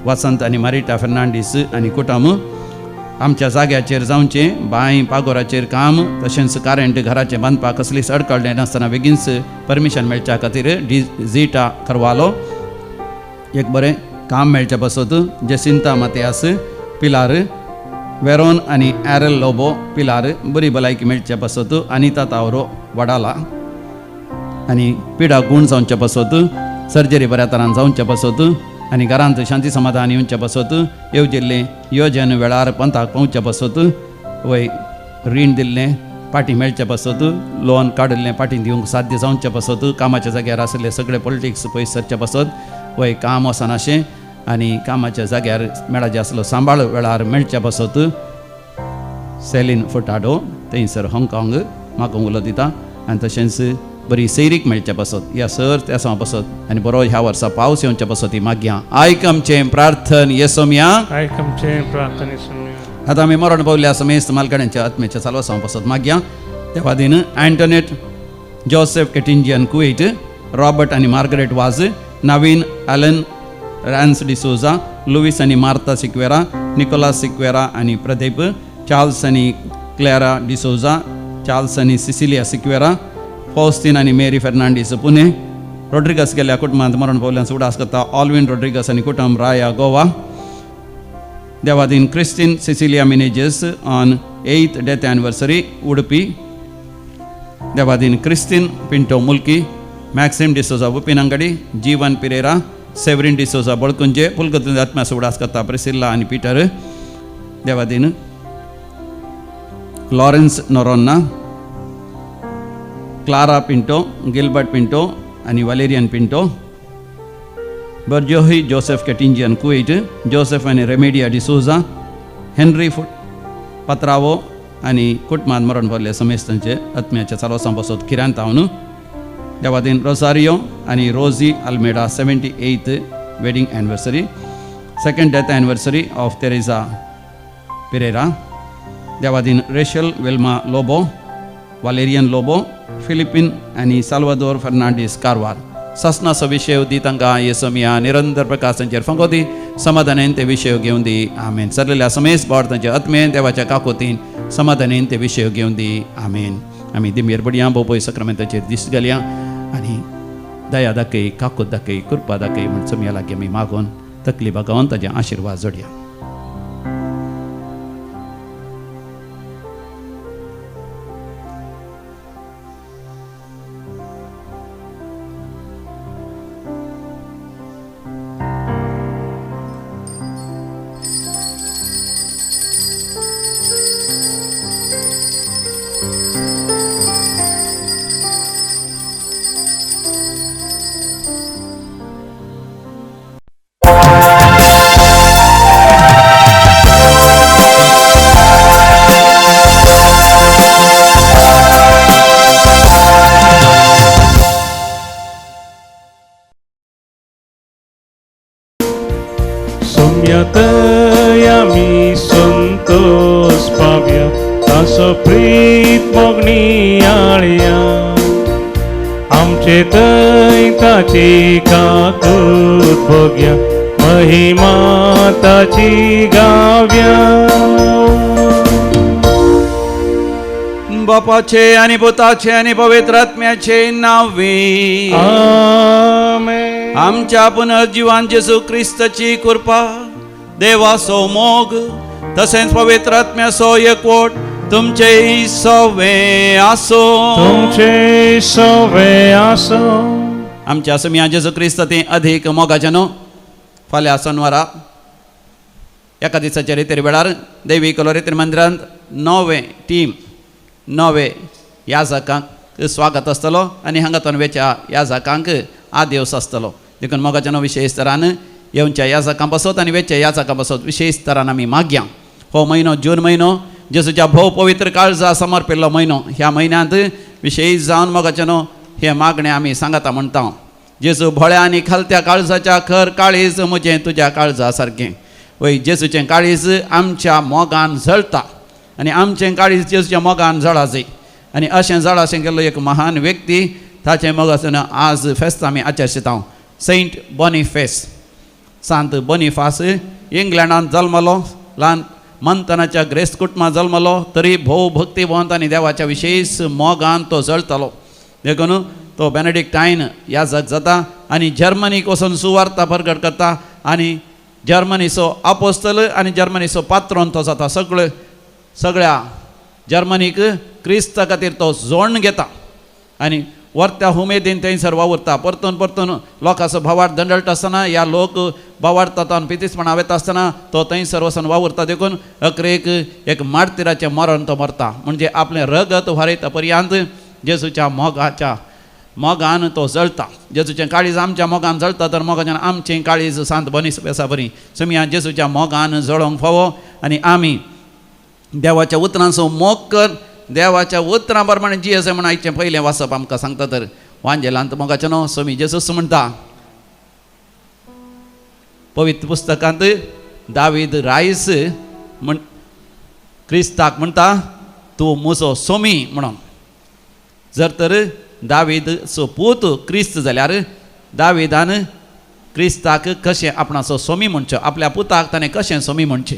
वसंत आनी मारिटा फेर्नांडीस आनी कुटुंब आमच्या जाग्याचेर जावचें. बांय पागोराचेर काम तशेंच कारेंट घराचें बांदपाक कसलीच अडखळ नासतना बेगीनच परमिशन मेळच्या खातीर झीटा करवालो एक बरें काम मेळचें पासत. जसिंता मातियास पिलार. वेरोन आनी एरल लोबो पिलार. बरी भलायकी मेळचे पासत. अनिता तावरो वडाला आनी पिडा गूण जावचे पासत. सर्जरी बऱ्या तरान जावचे पासत आनी घरांत शांती समाधान येवचे पासत. येवजिल्लें योजन वेळार पंथाक पावचे पासत. वय रीण दिल्लें पाटी मेळचे पासत. लोन काडिल्लें पाटी दिवंक साध्य जावचे पासत. कामाच्या जाग्यार आसले सगळे पॉलिटिक्स पयस सरचे पासत. वय काम वचनाशें आनी कामाच्या जाग्यार मेळाचें आसलो सांबाळ वेळार मेळचे पासत. सेलीन फुटाडो थंयसर हाँगकाँग म्हाका उलो दिता आनी तशेंच बरी सैरीक मेळचे पासत. ह्या सर तेसां पासत आनी बरो ह्या वर्सा पावस येवचे पासत ही मागया. आयकमचें प्रार्थन येसोमिया. आतां आमी मरण पावल्ल्या समेस्त मालकाड्यांच्या आत्म्याच्या साल्वासां पासत मागया. त्या वादीन एंटोनेट जोसेफ केटिंजियन कुवेट. रॉबर्ट आनी मार्गरेट वाज. नवीन ॲलन रॅन्स डिसोजा. लुईस आनी मार्ता सिक्वेरा. निकोलास सिक्वेरा आनी प्रदीप. चार्ल्स आनी क्लॅरा डिसोजा. चार्ल्स आनी सिसिलिया सिक्वेरा. फॉस्टीन आनी मेरी फेर्नांडीस पुणे. रोड्रिगस गेल्ल्या कुटुंबांत मरण पावल्ल्यान उडास करता. ऑल्विन रोड्रिगस आनी कुटुंब राया गोवा. देवादीन Christine Cecilia Menezes on 8th death anniversary Udupi. देवादीन Christine Pinto Mulki. Maxim D'Souza उपिनंगडी. जीवन पिरेरा. सेवरीन डिसोजा बळकुंजे. पुलकतून आत्म्यास उडास करता प्रिसिल्ला आनी पीटर. देवादीन Lawrence Noronha. Clara Pinto. Gilbert Pinto आनी वालेरियन पिंटो. बर्जोही जोसेफ केटिंजियन कुवेट. जोसेफ आनी रेमेडिया डिसोजा. हेनरी पत्रावो आनी कुटुंबांत मरण पावल्ले समेस्तांचे आत्म्याच्या चालवसां पासत किरांतावन. देवादीन रोसारियो आनी Rosy Almeida 78th wedding anniversary. 2nd death anniversary of Tereza Pereira. Devadin Rachel Wilma Lobo. Valerian Lobo. Filipin आनी साल्वादोर फर्नांडीस कारवार. ससनाचो विशय दी तांकां येसो मिया निरंतर प्रकाश तांचेर फंगो दी समाधानान ते विशय घेवन दी आमेन. सरलेल्या समेस बावड तांच्या आत्मेन देवाच्या काकोतीन समाधानान ते विशय घेवन दी आमेन. आमी दिमेर बडया बोपय सक्रामेंताचेर दिश्ट घालया आनी दया दाखय काकोत दाखय कृपा दाखय म्हण समिया लागीं आमी मागोन तकली बागावन ताजे आशिर्वाद जोडया. सोम्यात आमी संतोष पावया तासो प्रीत मोगणी आळया आमचे थंय ताची काकूत भोग्या महिमा ताची गाव्या. बापाचे आणि पुताचे आणि पवित्र आत्म्याचे नावे आमेन. आमच्या पुनर्जीवान जेसू ख्रिस्ताची कृपा देवासो मोग तसेच पवित्र आत्म्यासो एकवट तुमचे सवे आसो. तुमचे सवे आसो. आमच्या समिया जेसू ख्रिस्त ते अधिक मोगाचे न्हू फाल्यां सोनवारा एका दिसाच्या रितीर वेळार देवी कलोरितीर मंदिरांत नवे याजकांक स्वागत आसतलो आनी हांगातून वेच्या याजकांक आदेवस आसतलो. देखून मोगाच्या न्हू विशेश तरान येवच्या याजकां बसत आनी वेच्या याजकां बसत विशेश तरान आमी मागया. हो म्हयनो जून म्हयनो जेजूच्या भोव पवित्र काळजा समर्पिल्लो म्हयनो. ह्या म्हयन्यांत विशेश जावन मोगाच्या न्हू हे मागणें आमी सांगता म्हणटा. जेजू भोळ्या आनी खालत्या काळजाच्या खर काळीज म्हजें तुज्या काळजा सारकें. वय जेजूचें काळीज आमच्या मोगान जळटा आनी आमचें काळीज जेजूच्या मोगान जळा जाय आनी अशें जळ अशें केल्लो एक महान व्यक्ती ताचें मोग आसतना आज फेस्त आमी आचरता. सेंट बॉनिफेस सांत बॉनिफास इंग्लंडांत जल्मलो. ल्हान मंथनाच्या ग्रेस्त कुटुंबांत जल्मलो तरी भोव भक्तिवंत आनी देवाच्या विशेश मोगान तो जळटलो. देखून तो बेनेडिक्टायन याजक जाता आनी जर्मनीक वचून सुवार्ता प्रगट करता आनी जर्मनीचो आपोस्तल आनी जर्मनीचो पात्रोन तो जाता. सगळ्या जर्मनीक क्रिस्ता खातीर तो जोडण घेता आनी वर्त्या उमेदीन थंयसर वावुरता. परतून लोकांचो भावार्थ दंडळटा आसतना ह्या लोक भावार्थांत पितीसपणां वेता आसतना तो थंयसर वचून वावुरता. देखून अकरेक एक मार्तिराचें मरण तो मरता. म्हणजे आपलें रगत व्हारयता पर्यंत जेजूच्या मोगान तो जळटा. जेजूचें काळीज आमच्या मोगान जळटा तर मोगाच्यान आमचें काळीज सांत बॉनिफेसा बरी समिया जेजूच्या मोगान जळोवंक फावो आनी आमी देवाच्या उतरांचो मोग कर. देवाच्या उतरां प्रमाणे जी अशें म्हण आयचें पयलें वाचप आमकां सांगता तर वांजेलांत मोगाचें न्हू समी जेजूस म्हणटा पवित्र पुस्तकांत दावीद रायस म्हण क्रिस्ताक म्हणटा तूं म्हजो सोमी म्हणून. जर तर दावीदचो पूत क्रिस्त जाल्यार दाविदान क्रिस्ताक कशें आपणाचो सोमी म्हणचो आपल्या पुताक ताणें कशें सोमी म्हणचें.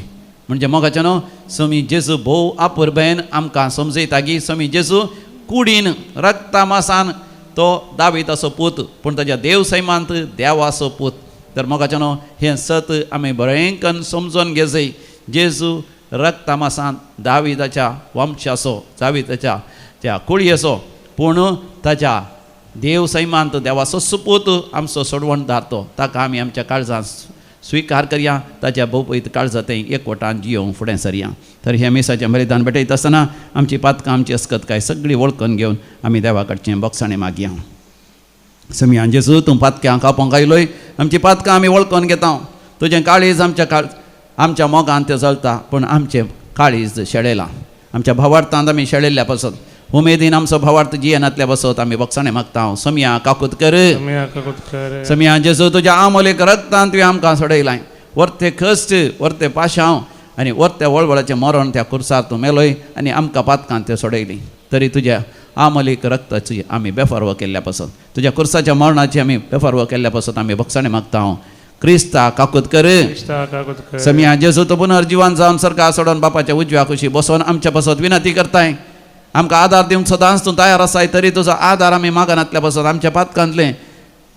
म्हणजे मोगाचें न्हू समी जेजू भोव आपुरबेन आमकां समजयता की समी जेजू कुडीन रक्ता मासान तो दाविदाचो पूत पूण ताच्या देव सैमांत देवाचो पूत. तर मोगाचें न्हू हें सत आमी बरें करून समजून घे जाय. जेजू रक्ता मासान दाविदाच्या वंशाचो दाविदाच्या त्या कुळयेचो पूण ताच्या देव सैमांत देवाचो सुपूत आमचो सोडवणदार तो. ताका आमी आमच्या काळजांत स्विकार करया. ताच्या भोवपयत काळजा तें एकवटान जियोवंक फुडें सरया. तर हे मेसाचें बलिदान भेटयता आसतना आमची पातकां आमची अस्कतकाय सगळी वळखून घेवन आमी देवा कडचें बक्षाणें मागया. समिया जेजू तूं पातक्यां कापोंक आयलोय आमची पातकां आमी वळखून घेता. तुजें काळीज आमच्या मोगान तें जळटा पूण आमचें काळीज शेळयलां. आमच्या भावार्थांत आमी शेळयल्ल्या पासत उमेदीन आमचो भावार्थ जियेनांतल्या बसत आमी बक्षाणें मागता. समिया काकूत कर. समिया जेजू तुज्या आमोलेक रक्तान तुवें आमकां सोडयलां. वर्ते कश्ट वर्ते पाशांव आनी वर्ते वळवळाचें मरण त्या कुर्सार तूं मेलोय आनी आमकां पातकां तें सोडयलीं. तरी तुज्या आमोलीक रक्ताची आमी बेफारवो केल्ल्या पासत तुझ्या कुर्साच्या मरणाची आम्ही बेफारवो केल्ल्या पासून आम्ही भक्षाणे मागता क्रिस्ता काकूत कर क्रिस्ता काकूत कर. समिया जेजू तो पुनर्जीवन जावन सरकार सोडून बापाच्या उजव्या कुशी बसोन आमच्या पासत विनंती करताय आमकां आदार दिवंक सदांच तूं तयार आसाय तरी तुजो आदार आमी मागनातल्या पासत आमच्या पातकांतले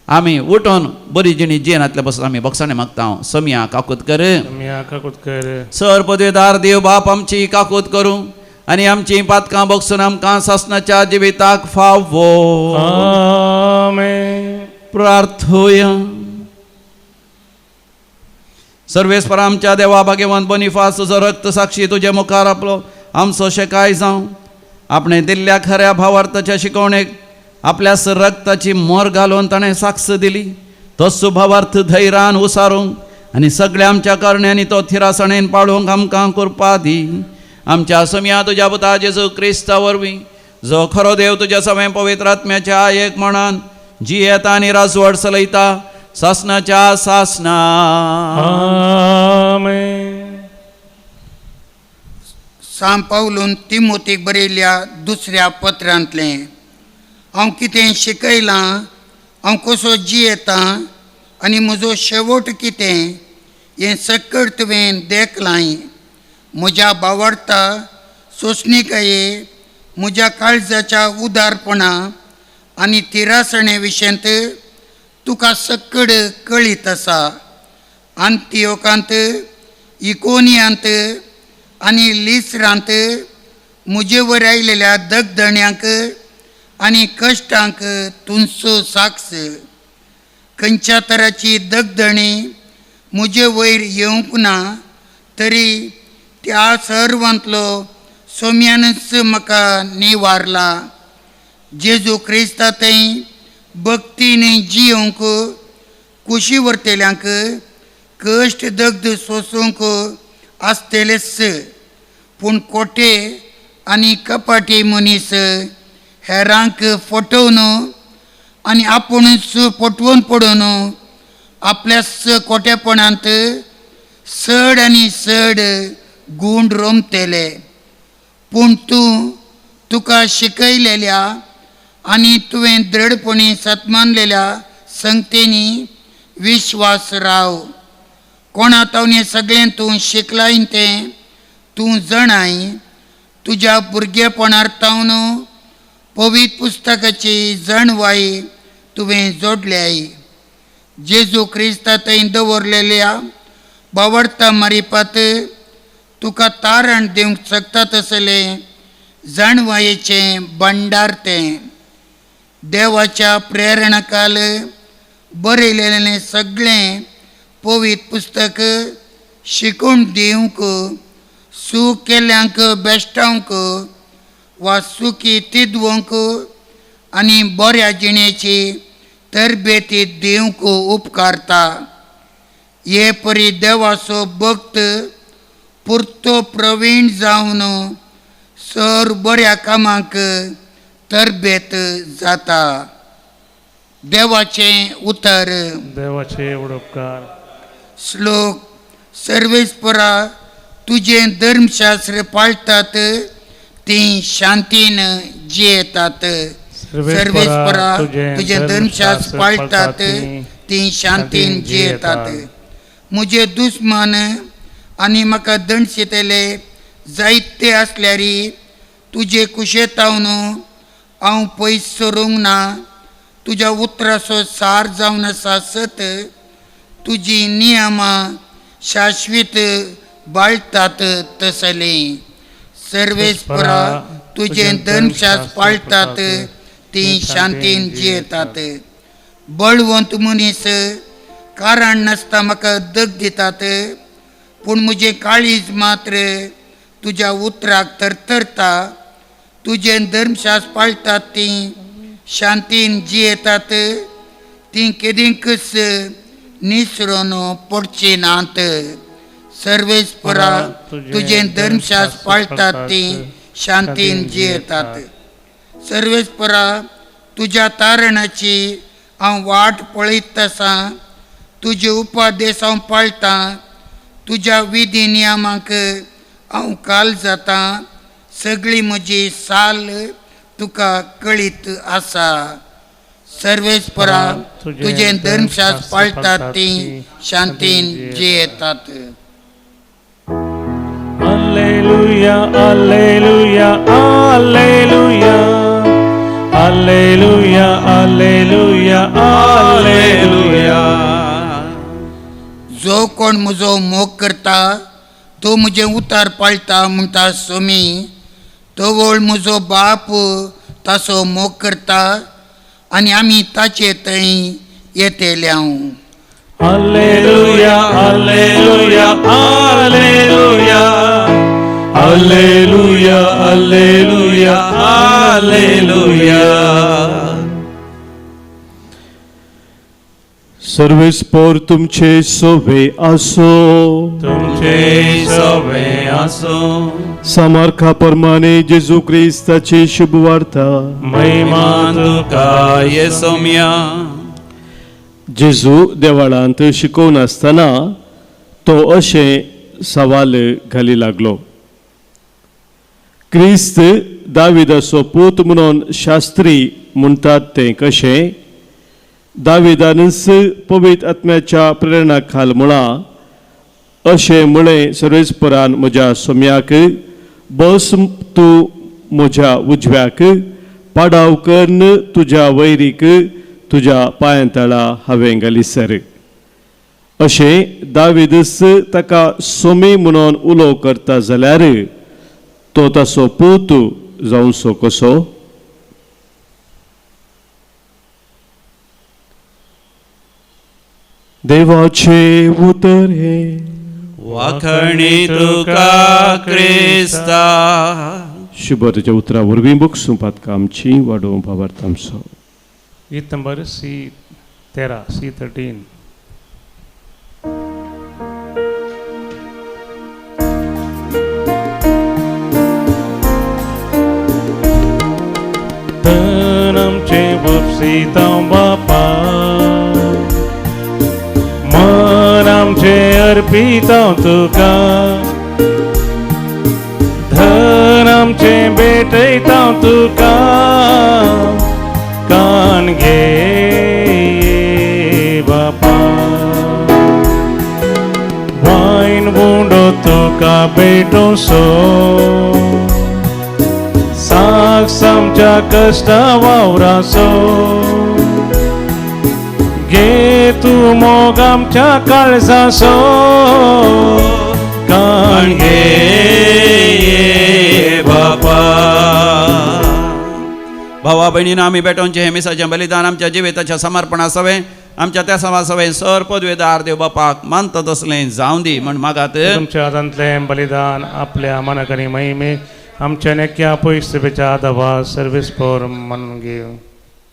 आमी उठोन बरी जिणी जियेनातल्या पासत आमी भक्षाणे मागता समिया काकूत कर. समिया काकूत कर. सर पदवेदार देव बाप आमची काकूत करूं आनी आमची पातकां बगसून आमकां सासणाच्या जिविताक फावो. आमेन. प्रार्थोया. सर्वेस्परा आमच्या देवा भाग्यवान बनिफास तुजो रक्त साक्षी तुजे मुखार आपलो आमचो शेकाय जावं आपणे दिल्ल्या खऱ्या भावार्थाच्या शिकवणेक आपल्या रक्ताची मोर घालून ताणें साक्ष दिली तो भावार्थ धैर्यान उसारूंक आनी सगळ्या आमच्या करण्यांनी तो थिरासणेन पाळूंक आमकां कृपा दी. आमच्या समिया तुज्या पुता जेजू क्रिस्ता वरवीं जो खरो देव तुज्या समें पवित्र आत्म्याच्या एक मनान जियेता आनी राजवट चलयता सासनाच्या सासना. आमेन. सांत पावलून तिमोथीक बरयल्ल्या दुसऱ्या पत्रांतलें हांव कितें शिकयलां हांव कसो जियेतां आनी म्हजो शेवट कितें हें सकट तुवें देखलाय. म्हज्या भावार्था सोंसणिकाये म्हज्या काळजाच्या उदारपणा आनी तिरासणे विशयंत तुका सकड कळीत आसा. अंतियोकांत इकोनियांत आनी लिस्रांत म्हजे वर आयिल्ल्या दगदण्यांक आनी कश्टांक तुमचो साक्ष. खंयच्या तराची दगदणी म्हजे वयर येवंक ना तरी त्या सर्वांतलो सोम्यानच म्हाका निवारला. जेजू क्रिस्तांतय भक्तीन जियोंक कुशी वर्तेल्यांक कश्ट दग्ध सोसूंक आसतलेच पूण कोटे आनी कपाटी मनीस हेरांक फटोवन आनी आपुणूच पटवून पडून आपल्याच कोटेपणांत चड आनी चड गूण रोमतले. पूण तुका शिकयलेल्या आनी तुवें दृढपणी सतमानलेल्या संगतेनी विश्वास राव. कोणा तावने सगळें तूं शिकलाय तें तूं जाणाय. तुज्या भुरगेपणार तावन पवित्र पुस्तकाची जणवाय तुवें जोडल्याय. जेजू क्रिस्तांतय दवरलेल्या भावार्था मारिपात तुका तारण दिवंक शकता तसलें जणवायेचें भंडार तें. देवाच्या प्रेरणाकाल बरयलेलें सगळें पवित्र पुस्तक शिकून दिवंक सूख केल्ल्यांक बेश्टावंक वा सुखी तिदवंक आनी बऱ्या जिणेची तरबेती दिवंक उपकारता. हे परी देवाचो भक्त पुरतो प्रवीण जावन सर बऱ्या कामाक तरबेत जाता. देवाचें उतर. देवाचे उपकार. श्लोक. सर्वेस्परा तुजें धर्मशास्त्र पाळटात तीं शांतीन जियेतात. सर्वेस्परा तुजें धर्मशास्त्र पाळटात तीं शांतीन जियेतात. म्हजे दुस्मान आनी म्हाका दंडशितले जायते आसल्यारी तुजे कुशेतावन हांव पयस सरूंक ना. तुज्या उतराचो सार जावन आसा सत. तुजी नियमां शाश्वीत बाळटात तसलें. सर्वेस्परा तुजें धर्मशास्त्र पाळटात तीं शांतीन जियेतात. बळवंत मनीस कारण नासता म्हाका दग दितात पूण म्हजें काळीज मात्र तुज्या उतराक तरतरता. तुजें धर्मशास्त्र पाळटात तीं शांतीन जियेतात. तीं केदींकच निसरून पडची नात. सर्वेस्परा तुजें धर्मशास्त्र पाळटात तीं शांतीन जियेतात. सर्वेस्परा तुज्या तारणाची हांव वाट पळयत आसा. तुजे उपादेश हांव पाळटां. तुज्या विधी नियमांक हांव काल जातां. सगळी म्हजी साल तुका कळीत आसा. सर्वेस्परा तुझे धर्मशास्त्र पाळतात ती शांतीन जियेतात. Alleluia, alleluia, alleluia. Alleluia, alleluia, alleluia. जो कोण म्हजो मोग करता तो म्हजे उतार पाळटा म्हणटा सोमी. तो वळ म्हजो बाप ताचो मोग करता आनी आमी ताचे थंय येतेल्या. Alleluia, alleluia, alleluia. Alleluia, alleluia, alleluia. सर्वेस्पर तुमचे सोवे आसो. तुमचे सवे आसो. सामर्था प्रमाणे जेजू क्रिस्ताची शुभ वार्ता. महिमा तुका येसोम्या. जेजू देवळांत शिकोवन आसतना तो अशे सवाल घाली लागलो. क्रिस्त दाविदाचो पूत म्हणून शास्त्री म्हणटात ते कशे? दाविदानच पवित्र आत्म्याच्या प्रेरणा खाल म्हणा अशें म्हळें सर्वेस्परान म्हज्या सोम्याक. बस तूं म्हज्या उजव्याक, पाडाव करून तुज्या वैरीक तुज्या पांयतळा हांवें घालीसर. अशें दाविदस ताका सोमी म्हणून उलो करता जाल्यार तो ताचो पूत जावचो कसो? देवाचे उतर हे वाखणी तुका क्रिस्ता. शुभतेच्या उतरा वरवीं बक्षूं पातकां आमची वाडोवं भावार्थ आमचो. गीत नंबर C13, C13. धन आमचे बापसिता बापा, मन आमचे अर्पिता तुका. धन आमचे भेटयता तुका. कान घे बापा. वाईन बुंडो तुका भेटोसो. साक्ष आमच्या कष्टा वावरासो. घे तू मोग आमच्या काळजासो. कान घे बापा. भावा भयणीनं आमी बेटोवचे हे मिसाचें बलिदान आमच्या जिविताच्या समर्पणा सवे आमच्या त्या सभा सवे सर पदवेदार देव बापाक मानता तसलें जावं दी म्हण मागात. तुमच्या हातांतलें बलिदान आपल्या मनाकरी महिमे आमच्या नेक्या पयसुबेच्या दवा सर्वेस्पर म्हणून घेव.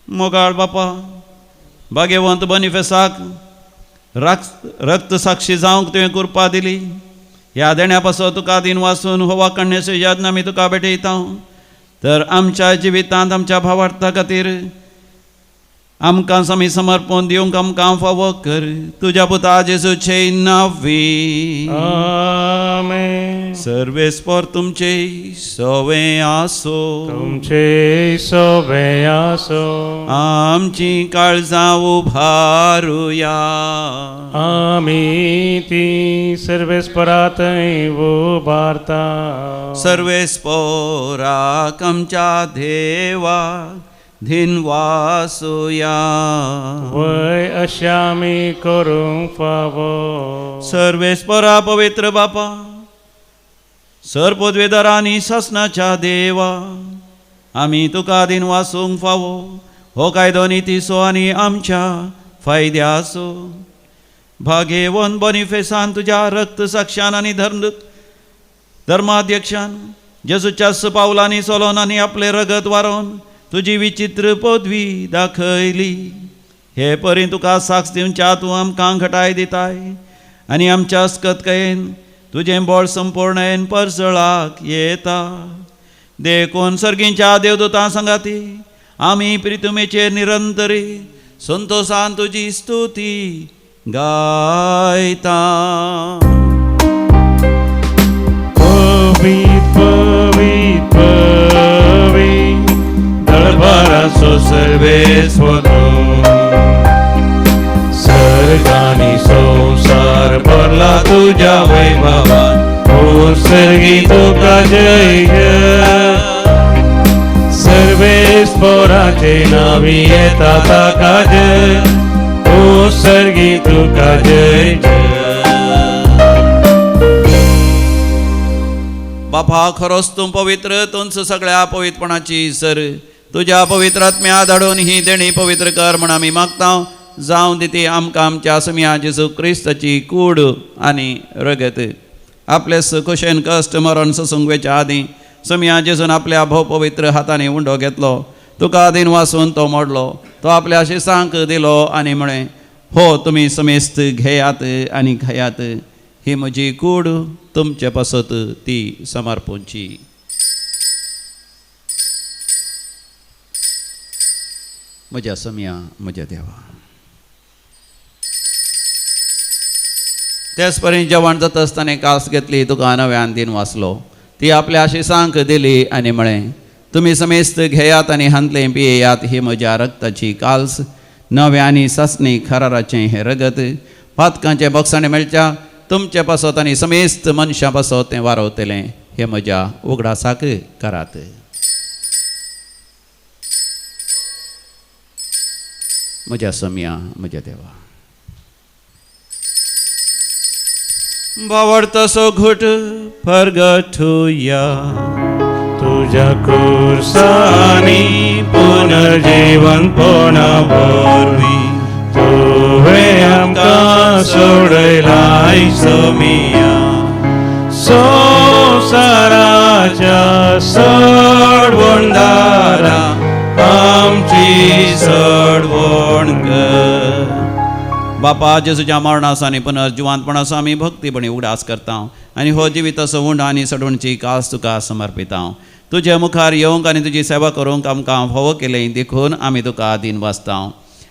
मोगाळ बापा भाग्यवंत बनिफेसाक रक्त साक्षी जावंक तुवें कृपा दिली. ह्या देण्या पासो तुका दिन वाचून होवा कण्येचो यत्न आमी तुका भेटयता. तर आमच्या जिवितांत आमच्या भावार्था खातीर आमकां समी समर्पण दिवंक आमकां फावो कर. तुज्या पुता जेजूचे नांवी. आमेन. सर्वेस्पर तुमचे सवे आसो. तुमचे सवे आसो. आमची काळजां उभारुया. आमी ती सर्वेस्परात उबारता. सर्वेस्पराक आमच्या देवा दिन वासुया. वय अशें आमी करूंक फावो. सर्वेस्परा पवित्र बापा, सर पदवेदारांनी शासनाच्या देवा, आमी तुका दिन वासूंक फावो. हो कायदो नितीसो आनी आमच्या फायद्याचो. भाग्यवन बनिफेसान तुज्या रक्त साक्षान आनी धर्माध्यक्षान जेजूच्या पावलांनी चलोन आनी आपले रगत वारोवन तुजी विचित्र पदवी दाखयली. हे परी तुका साक्ष दिवच्या तूं आमकां घटाय दिताय आनी आमच्या अस्कतकायेन तुजें बळ संपूर्णयेन परसळाक येता. देखून सर्गींच्या देवदूतां संगाती आमी प्रितुमेचेर निरंतरी संतोषान तुजी स्तुती गायता. पवित्र पवित्र पवित्र दरबाराचो सर्वेस्वर मार्गाने संसार भरला तुझ्या वैभवान सर्गी तुका जय जय सर्वेस्पराचे नावी येता ताका जय ओ सर्गी तुका जय जय बापा खरोच तूं पवित्र तूंच सगळ्या पवित्रपणाची सर तुझ्या पवित्र आत्म्या धाडून ही देणी पवित्र कर म्हण आमी मागता जावं दी ती आमकां आमच्या समिया जेजू क्रिस्ताची कूड आनी रगत आपले कुशेन कश्ट मरण ससंगवेच्या आदीं समिया जेजून आपल्या भोव पवित्र हातांनी उंडो घेतलो तुका आदीन वाचून तो मोडलो तो आपल्या शिसांक दिलो आनी म्हळें हो तुमी समेस्त घेयात आनी खायात ही म्हजी कूड तुमचे पासत ती समर्पूंची म्हज्या समिया म्हज्या देवा तेच पर्यंत जेवण जाता आसतना कास घेतली तुका नव्यान दिन वाचलो ती आपल्या शिसांक दिली आनी म्हळें तुमी समेस्त घेयात आनी हांतले पियेयात ही म्हज्या रक्ताची काल्स नव्यानी सासणी खराराचें हें रगत पातकांचे बक्षाणे मेळच्या तुमचे पासत आनी समेस्त मनशां पासत तें वारवतलें हे म्हज्या उगडासाक करात म्हज्या समिया म्हज्या देवा बावडतसो घुट परगठुया तुझ्या कुर्सानी पुनर्जीवन पोना वरवी तुवें आमकां सोडयलाय समिया संवसाराच्या सडवणदारा आमची सडवण कर बापा जेजूच्या मरणाचो आनी पुनर्जिवांतपणाचो आमी भक्तीपणी उगडास करता आनी हो जिविताचो उंड आनी सडवणची कास तुका समर्पिता तुजे मुखार येवंक आनी तुजी सेवा करूंक आमकां फोव केलें देखून आमी तुका आदीन वाचता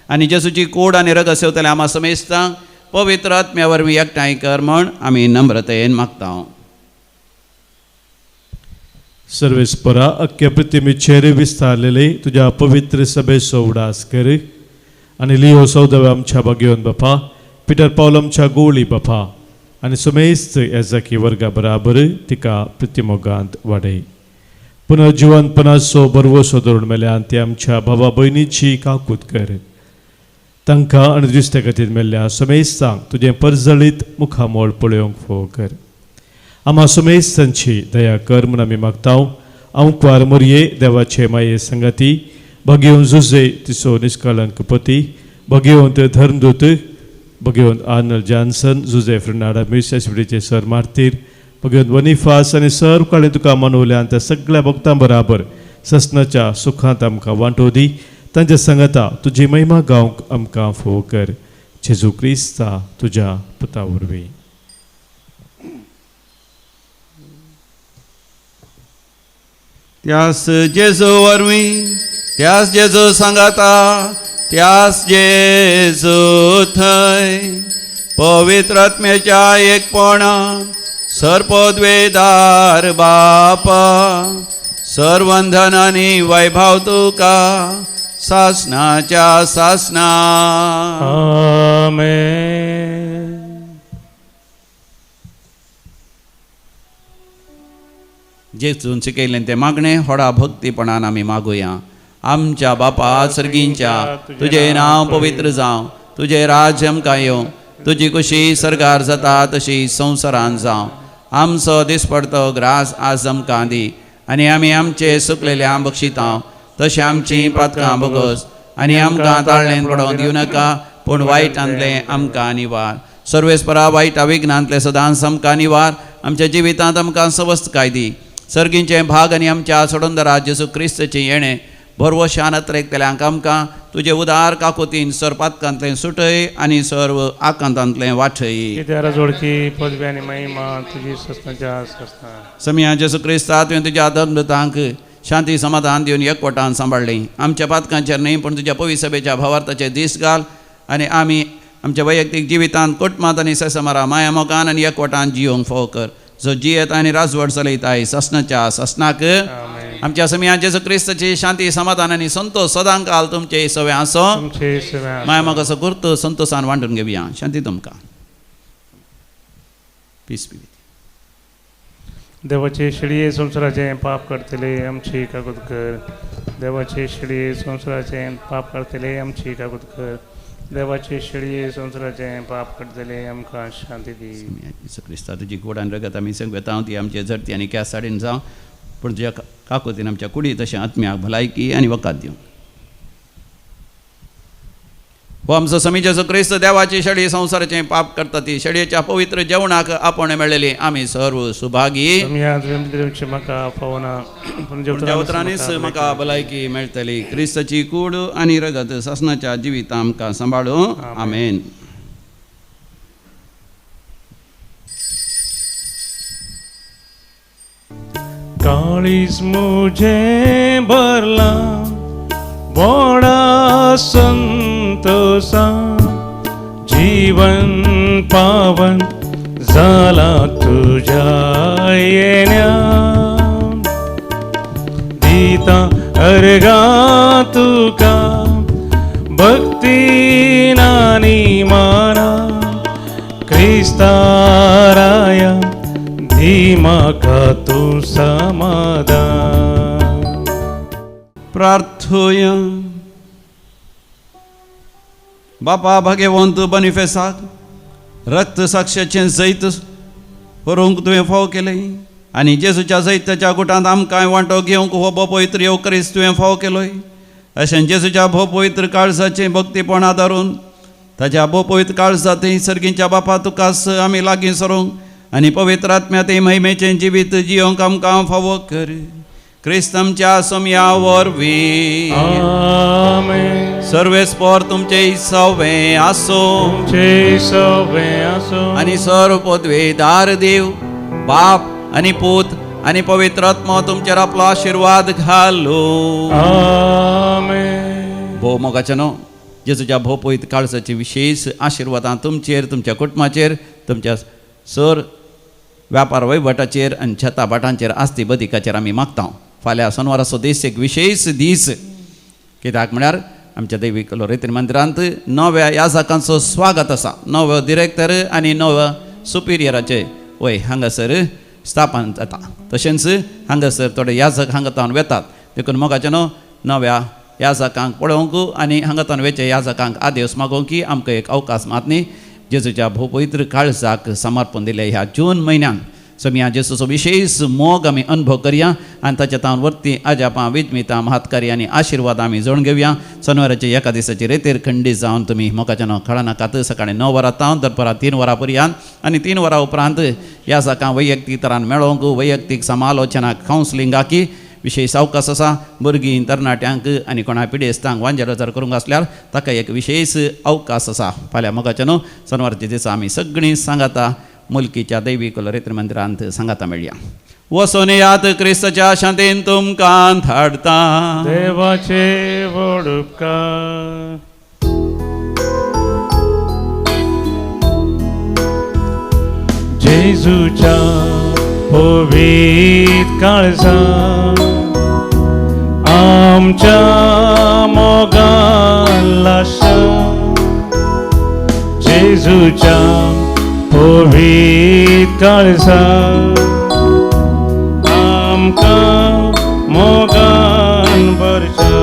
आनी जेजूची कूड आनी रगत सेवतले आमा समेस्तांक पवित्र आत्म्या वरवीं एकठांय कर म्हण आमी नम्रतेन मागता सर्वेस्परा अख्ख्या पृथ्वीचेर विस्तारलेले तुझ्या पवित्र सभेचो उडास कर आनी लिओ सौदवे आमच्या बागेवन बापा पिटर पावल आमच्या गोवळी बापा आनी समेस्त येजाकी वर्गा बराबर तिका प्रतिमोगांत वाडय पुनर्जिवंतपणाचो बरवसो धरून मेल्यान ते आमच्या भावा भयणीची काकूत कर तांकां आनी दुसऱ्या खातीर मेल्ल्या समेस्तांक तुजें परजळीत मुखामोळ पळोवंक फोव कर आम्हा समेस्तांची दया कर म्हूण आमी मागता अंकवार मोरये देवाचे माये संगाती भगिवंत जुजे तिचो निश्कलंक पती भगिवंत धर्मदूत भगिवंत आर्नल्ड जॉन्सन जुजे फ्रेंडाडा मिर्साशिवडीचे सर मार्तीर भगिवंत वनिफास आनी सर काळें तुका मनवल्यान त्या सगळ्या भक्तां बराबर ससनाच्या सुखांत आमकां वांटो दी तांच्या संगता तुजी महिमा गावंक आमकां फोव कर जेजू क्रिस्ता तुज्या पुता वरवीं त्यास जेजू वरवीं त्यास जेजू सांगाता त्यास जेजू थंय पवित्र आत्म्याच्या एकपणान सर्पद्वेदार बापा सर्वंधन आनी वैभव तुका सासनाच्या सासना आमेन जेजून शिकयलें तें मागणें व्हडा भक्तीपणान आमी मागुया आमच्या बापा सर्गींच्या तुजें नांव पवित्र जावं तुजें राज्य आमकां येवं तुजी कुशी सरकार जाता तशी संवसारांत जावं आमचो दिसपडतो ग्रास आज आमकां दी आनी आमी आमचे सुकलेल्या बक्षिता तशें आमची पातकां बोगोस आनी आमकां ताळ्ळें पडोवन दिवं नाका पूण वायटांतलें आमकां निवार सर्वेस्परा वायटा विघ्नांतले सदांच आमकां निवार आमच्या जिवितांत आमकां सवस्त दी सर्गींचे भाग आनी आमच्या सोडूनदरा जेजू क्रिस्ताचें येणें बरवो शानत्रेकतल्यांक आमकां तुजे उदार काकुतीन सरपातकांतलें सुटय आनी सर्व आकांतांतलें वाठय कित्यार जोडकी पदवी आनी महिमा तुजी सस्ताच्या सस्ता समिया जेजू क्रिस्ता तुवें तुज्या धर्मदूतांक शांती समाधान दिवन एकवटान सांबाळ्ळें आमच्या पातकांचेर न्ही पूण तुज्या पवित्र सभेच्या भावार्थाचे दीस घाल आनी आमी आमच्या वैयक्तीक जिवितांत कुटुंबांत आनी ससमारा माया मोगान आनी एकवटान जियोंक फोव कर जो जियेत आनी राजवट चलयताय ससनाच्या ससनाक आमेन आमच्या समिया जेजू क्रिस्ताची शांती समाधान आणि संतोष सदांकाल तुमचे सवय आसो तुमचे सेवा माय मग असं करतो संतोषान वांटून घेवया शांती तुमकां पीस बी देवाचे शिडये संसाराचे पाप करतले आमची कागद कर देवाचे शिडये संसाराचे पाप करतले आमची कागद कर देवाचे शिडये संसाराचे पाप करतले आमकां शांती दी जेजू क्रिस्ता तुजी गोडान रगत आमी संगता ती आमचे झडती आनी क्या साडीन जावं पूण तुज्या काकुतीन आमच्या कुडी तशें आत्म्याक भलायकी आनी वकात दिवं हो आमचो समी जेजू क्रिस्त देवाची शडी संसाराचे पाप करता ती शडयेच्या पवित्र जेवणाक आपण मेळलेली आमी सर्व सुभागी म्हाका पावना देवत्रांनीच म्हाका भलायकी मेळटली क्रिस्ताची कूड आनी रगत ससनाच्या जिवीत आमकां सांबाळूं आमेन काळीज मुझे भरला बोडा संतोषा जीवन पावन झाला तुझ्या येण्या दिता अर्गा तुका भक्ती नानी माना क्रिस्ताराया धीमा का तू समाधान प्रार्थोया बापा भाग्यवंत बनिफेसाक रक्त साक्षाचें जैत व्हरूंक तुवें फाव केलें आनी जेजूच्या जैताच्या गुटांत आमकां वांटो घेवंक हो भोव पवित्र येवकरीस तुवें फाव केलोय अशें जेजूच्या भोव पवित्र काळजाचें भक्तीपण आदारून ताच्या भोव पवित्र काळजांतय सर्गीच्या बापा तुकाच आमी लागीं सरूंक आनी पवित्र आत्म्यातय महिमेचें जिवीत जियोंक आमकां फावो कर क्रिस्तमच्या समया वरवीं आमेन सर्वेस्पर तुमचे सवे आसो तुमचे सवे आसो आनी सर्व पदवेदार देव बाप आनी पूत आनी पवित्र आत्मा तुमचेर आपलो आशिर्वाद घालो आमेन भोव मोगाचनो जेजूच्या भोव पवित्र काळजाची विशेष आशिर्वादां तुमचेर तुमच्या कुटुंबाचेर तुमच्या सर व्यापार वैभटाचेर आनी छता भाटांचेर आस्ती बदिकाचेर आमी मागता फाल्यां सोनवाराचो दीस एक विशेष दीस कित्याक म्हळ्यार आमच्या दैवीक रिती मंदिरांत नव्या याजकांचो स्वागत आसा नवो डिरेक्टर आनी नवो सुपिरियराचे वय हांगासर स्थापन जाता तशेंच हांगासर थोडे याजक हांगातावन वेतात देखून मोगाचे न्हू नव्या याजकांक पळोवंक आनी हांगातावन वेचे याजकांक आदेश मागोवंक की आमकां एक अवकाश मातनी जेजूच्या भोव पवित्र काळजाक समर्पण दिले ह्या जून म्हयन्यान समिया जेजूचो विशेष मोग आमी अनुभव करया आनी ताच्या तावन वर्ती आजापां विजमितां महात्कारी आनी आशिर्वाद आमी जोडून घेवया शनिवाराचे एका दिसाचे रेतेर खंडीत जावन तुमी मोगाच्या न्हू कळना नाकात सकाळीं 9 वरां तावन दनपारां 3 वरां पर्यंत आनी 3 वरां उपरांत ह्या जाका वैयक्तीक तरान मेळोवंक वैयक्तीक समालोचनाक कावन्सिलिंगाकी विशेष अवकाश आसा भुरगीं तरणाट्यांक आनी कोणा पिडेस्तांक वांजेर करूंक आसल्यार ताका एक विशेष अवकाश आसा फाल्यां मोगाच्या न्हू शनिवारच्या दिसा आमी सगळीं सांगाता मुल्कीच्या दैवीक रिती मंदिरांत सांगाता मेळया वसोन यात क्रिस्ताच्या शांतीन तुमकां धाडटा देवाचे व्हड उपकार जेजूच्या पवित्र काळजांत आमच्या मोगान लाशा जेजूच्या पवित्र काळजांत आमकां मोगान भरच्या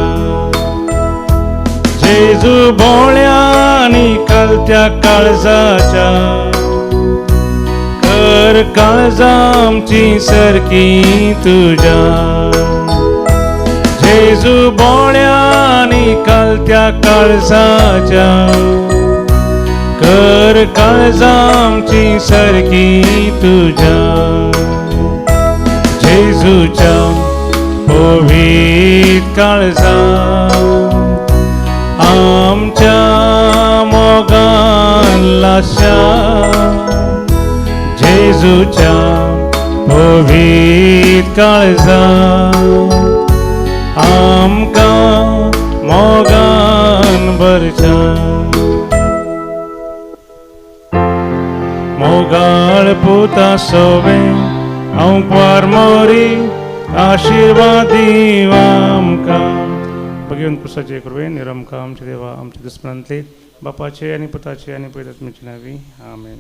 जेजू बोळ्यांनी कलत्या काळजाच्या कर काळजां आमची सरकी तुज्या जेजू बोळ्यांनी कलत्या काळजाच्या कर काळजां आमची सरकी तुज्या जेजूच्या पवित्र काळजांत आमच्या मोगान लाशा जेजूच्या पवित्र काळजांत आमकां मोगान भरच्या मोगाळ पुता सोवे हांव पार मोरी आशीर्वाद दिवा आमकां भगवंत पुरुषाचे कृपे निरमका आमचे देवा आमचे दुस्मनांतले बापाचे आणि पुताचे आणि पवित्रात्म्याचे नावे आमेन.